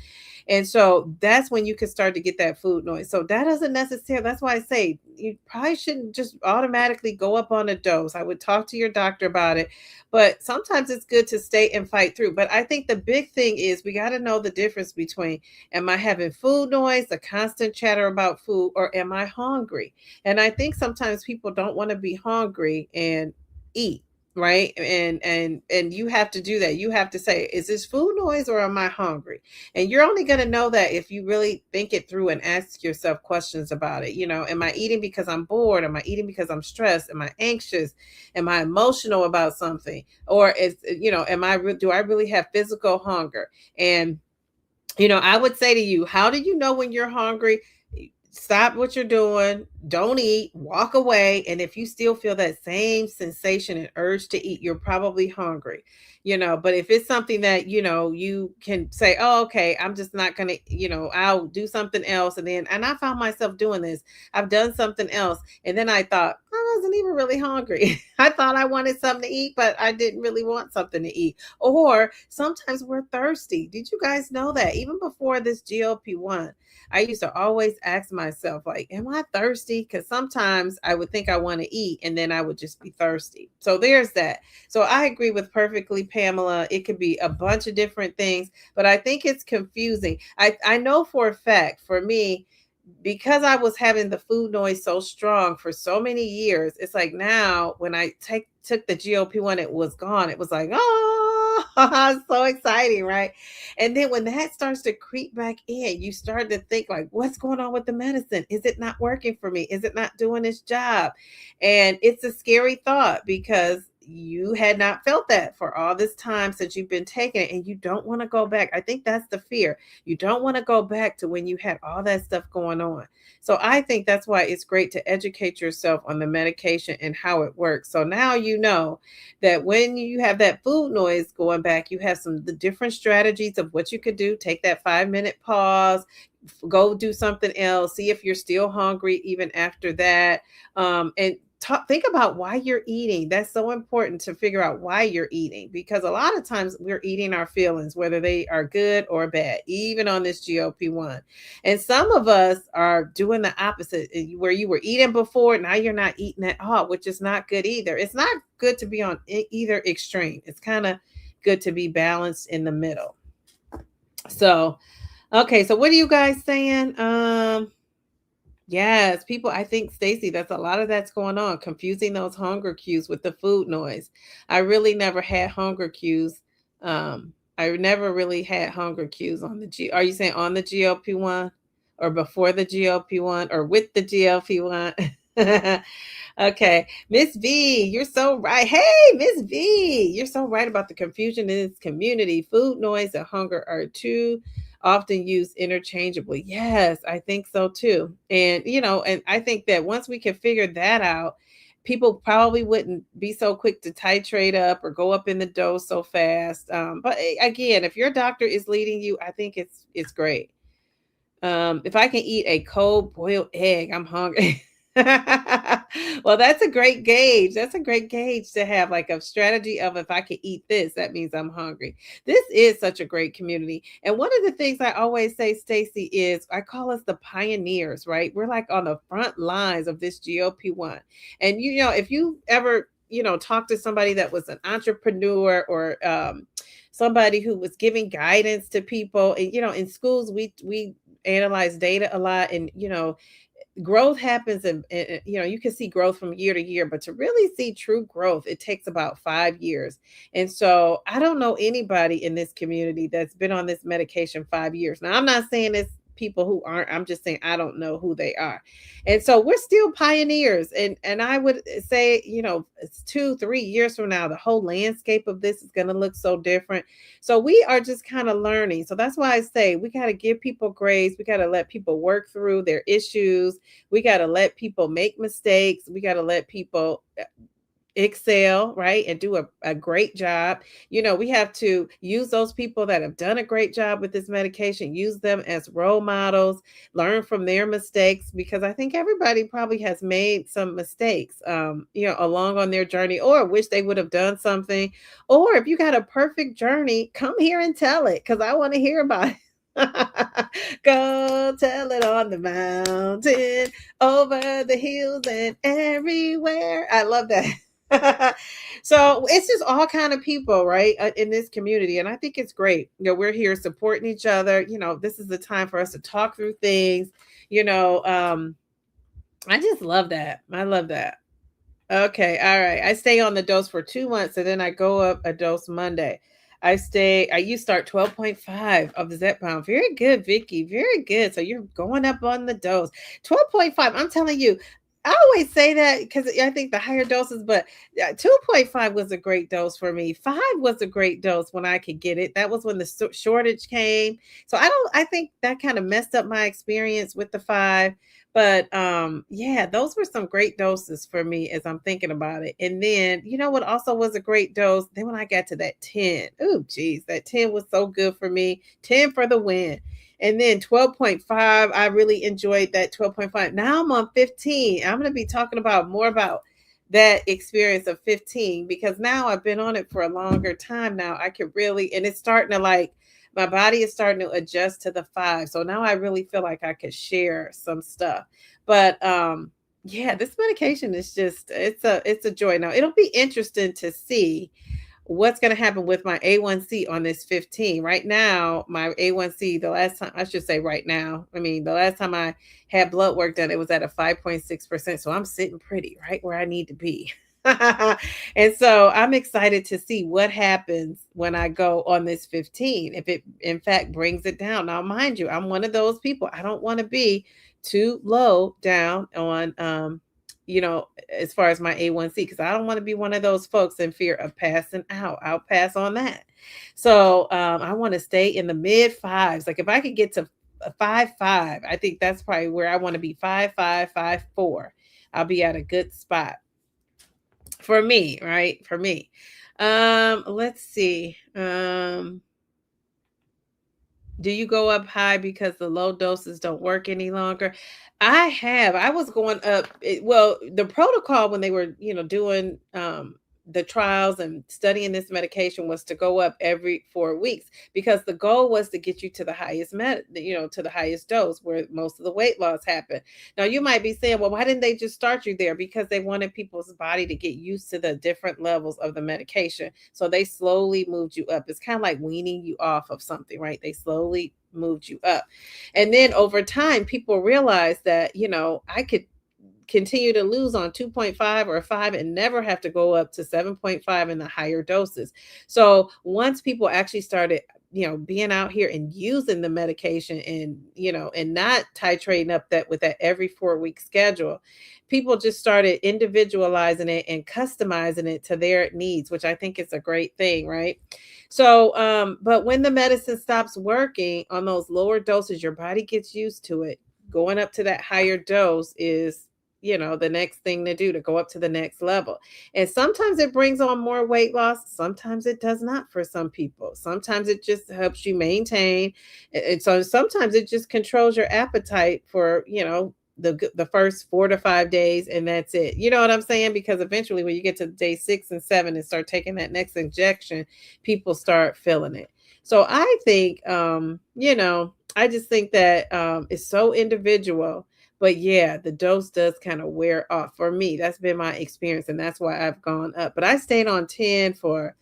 and so that's when you can start to get that food noise. So that doesn't necessarily, that's why I say you probably shouldn't just automatically go up on a dose. I would talk to your doctor about it, but sometimes it's good to stay and fight through. But I think the big thing is we got to know the difference between, am I having food noise, a constant chatter about food, or am I hungry? And I think sometimes people don't want to be hungry and eat, right? And you have to do that. You have to say, is this food noise or am I hungry? And you're only going to know that if you really think it through and ask yourself questions about it. Am I eating because I'm bored? Am I eating because I'm stressed? Am I anxious? Am I emotional about something? Or do I really have physical hunger? And I would say to you, how do you know when you're hungry? Stop what you're doing, don't eat, walk away. And if you still feel that same sensation and urge to eat, you're probably hungry. But if it's something that, you can say, oh, okay, I'm just not going to, I'll do something else. And I found myself doing this. I've done something else. And then I thought, I wasn't even really hungry. I thought I wanted something to eat, but I didn't really want something to eat. Or sometimes we're thirsty. Did you guys know that? Even before this GLP-1, I used to always ask myself, like, am I thirsty? Because sometimes I would think I want to eat and then I would just be thirsty. So there's that. So I agree with perfectly, Pamela. It could be a bunch of different things, but I think it's confusing. I know for a fact, for me, because I was having the food noise so strong for so many years, it's like now when I took the GLP-1, it was gone. It was like, oh, so exciting, right? And then when that starts to creep back in, you start to think like, what's going on with the medicine? Is it not working for me? Is it not doing its job? And it's a scary thought because you had not felt that for all this time since you've been taking it, and you don't want to go back. I think that's the fear. You don't want to go back to when you had all that stuff going on. So I think that's why it's great to educate yourself on the medication and how it works. So now you know that when you have that food noise going back, you have some the different strategies of what you could do. Take that 5-minute pause, go do something else, see if you're still hungry even after that. And think about why you're eating. That's so important to figure out why you're eating, because a lot of times we're eating our feelings, whether they are good or bad, even on this GLP-1. And some of us are doing the opposite, where you were eating before, now you're not eating at all, which is not good either. It's not good to be on either extreme. It's kind of good to be balanced in the middle. So, okay, so what are you guys saying? Yes, people, I think, Stacy, that's a lot of that's going on, confusing those hunger cues with the food noise. I really never had hunger cues. I never really had hunger cues on the G. Are you saying on the GLP-1 or before the GLP-1 or with the GLP-1? Okay, Miss V, you're so right. Hey, Miss V, you're so right about the confusion in this community. Food noise and hunger are two often used interchangeably. Yes, I think so too. And and I think that once we can figure that out, people probably wouldn't be so quick to titrate up or go up in the dose so fast. But again, if your doctor is leading you, I think it's great. If I can eat a cold boiled egg, I'm hungry. Well, that's a great gauge. That's a great gauge to have, like a strategy of, if I can eat this, that means I'm hungry. This is such a great community. And one of the things I always say, Stacy, is I call us the pioneers, right? We're like on the front lines of this GLP-1. And if you ever, talk to somebody that was an entrepreneur, or somebody who was giving guidance to people, and in schools we analyze data a lot, and growth happens, and you can see growth from year to year, but to really see true growth, it takes about 5 years. And so I don't know anybody in this community that's been on this medication 5 years. Now, I'm not saying it's people who aren't, I'm just saying I don't know who they are. And so we're still pioneers, and I would say, it's 2-3 years from now, the whole landscape of this is going to look so different. So we are just kind of learning. So that's why I say we got to give people grace. We got to let people work through their issues. We got to let people make mistakes. We got to let people excel, right, and do a great job. We have to use those people that have done a great job with this medication, use them as role models, learn from their mistakes, because I think everybody probably has made some mistakes, along on their journey, or wish they would have done something. Or if you got a perfect journey, come here and tell it, because I want to hear about it. Go tell it on the mountain, over the hills, and everywhere. I love that. So it's just all kind of people, right, in this community, and I think it's great. We're here supporting each other. This is the time for us to talk through things. I just love that. I love that. Okay, all right. I stay on the dose for 2 months, and then I go up a dose Monday. You start 12.5 of the Zepbound. Very good, Vicky. Very good. So you're going up on the dose. 12.5. I'm telling you, I always say that because I think the higher doses, but 2.5 was a great dose for me. 5 was a great dose when I could get it. That was when the shortage came. So I think that kind of messed up my experience with the 5. But yeah, those were some great doses for me as I'm thinking about it. And then, what also was a great dose? Then when I got to that 10, oh, geez, that 10 was so good for me. 10 for the win. And then 12.5, I really enjoyed that 12.5. Now I'm on 15. I'm going to be talking more about that experience of 15, because now I've been on it for a longer time now. I could really, and it's starting to my body is starting to adjust to the 5. So now I really feel like I could share some stuff. But yeah, this medication is just, it's a joy. Now it'll be interesting to see what's going to happen with my A1C on this 15. Right now, my A1C, the last time, I should say right now, the last time I had blood work done, it was at a 5.6%. So I'm sitting pretty right where I need to be. And so I'm excited to see what happens when I go on this 15, if it in fact brings it down. Now, mind you, I'm one of those people. I don't want to be too low down on as far as my A1C, because I don't want to be one of those folks in fear of passing out. I'll pass on that. So I want to stay in the mid 5s. Like if I could get to 5.5, I think that's probably where I want to be. 5.5, 5.4. I'll be at a good spot for me, right? For me. Let's see. Do you go up high because the low doses don't work any longer? I was going up. Well, the protocol when they were, doing the trials and studying this medication was to go up every 4 weeks, because the goal was to get you to the highest to the highest dose where most of the weight loss happened. Now you might be saying, well, why didn't they just start you there? Because they wanted people's body to get used to the different levels of the medication. So they slowly moved you up. It's kind of like weaning you off of something, right? They slowly moved you up. And then over time, people realized that, I could continue to lose on 2.5 or 5 and never have to go up to 7.5 in the higher doses. So once people actually started, being out here and using the medication, and, and not titrating up that with that every 4-week schedule, people just started individualizing it and customizing it to their needs, which I think is a great thing, right? So, but when the medicine stops working on those lower doses, your body gets used to it. Going up to that higher dose is the next thing to do to go up to the next level. And sometimes it brings on more weight loss, sometimes it does not for some people. Sometimes it just helps you maintain. And so sometimes it just controls your appetite for, the first 4 to 5 days, and that's it. You know what I'm saying? Because eventually when you get to day 6 and 7 and start taking that next injection, people start feeling it. So I think, I just think that it's so individual. But yeah, the dose does kind of wear off for me. That's been my experience, and that's why I've gone up. But I stayed on 10 for,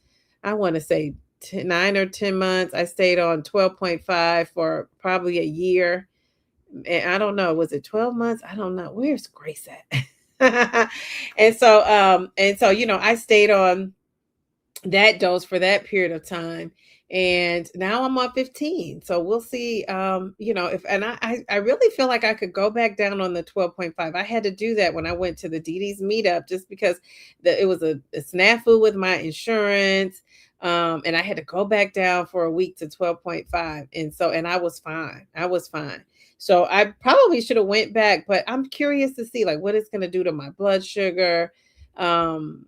I want to say 9 or 10 months. I stayed on 12.5 for probably a year. And I don't know, was it 12 months? I don't know. Where's Grace at? And so, I stayed on that dose for that period of time, and now I'm on 15. So we'll see, if, and I really feel like I could go back down on the 12.5. I had to do that when I went to the Didi's meetup, just because it was a snafu with my insurance. And I had to go back down for a week to 12.5, and I was fine. So I probably should have went back, but I'm curious to see like what it's going to do to my blood sugar. And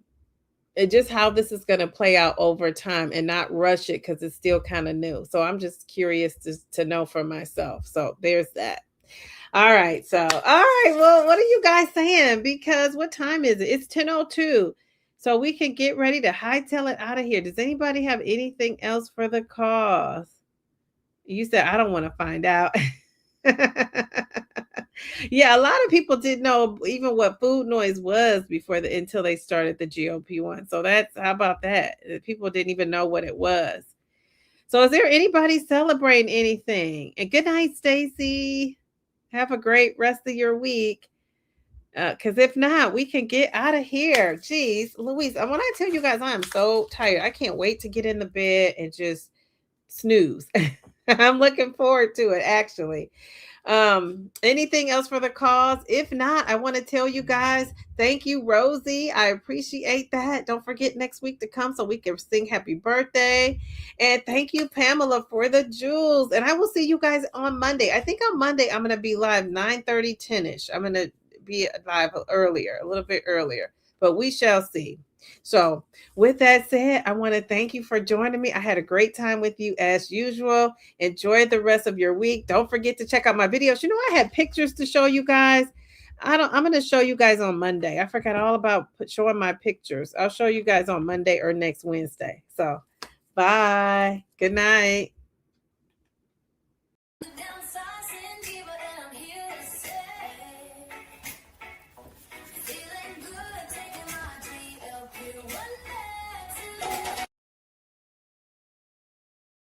just how this is going to play out over time, and not rush it because it's still kind of new. So I'm just curious to know for myself. So there's that. All right. So, all right. Well, what are you guys saying? Because what time is it? It's 10:02. So we can get ready to hightail it out of here. Does anybody have anything else for the cause? You said, I don't want to find out. Yeah, a lot of people didn't know even what food noise was until they started the GLP-1. So how about that? People didn't even know what it was. So is there anybody celebrating anything? And good night, Stacy. Have a great rest of your week. Because if not, we can get out of here. Jeez, Louise, when I tell you guys I am so tired, I can't wait to get in the bed and just snooze. I'm looking forward to it, actually. Anything else for the cause? If not, I want to tell you guys, thank you, Rosie. I appreciate that. Don't forget next week to come so we can sing happy birthday. And thank you, Pamela, for the jewels. And I will see you guys on Monday. I think on Monday I'm going to be live 9:30, 10ish. I'm going to be live earlier, a little bit earlier, but we shall see. So with that said, I want to thank you for joining me. I had a great time with you as usual. Enjoy the rest of your week. Don't forget to check out my videos. I had pictures to show you guys. I'm going to show you guys on Monday. I forgot all about showing my pictures. I'll show you guys on Monday or next Wednesday. So bye. Good night.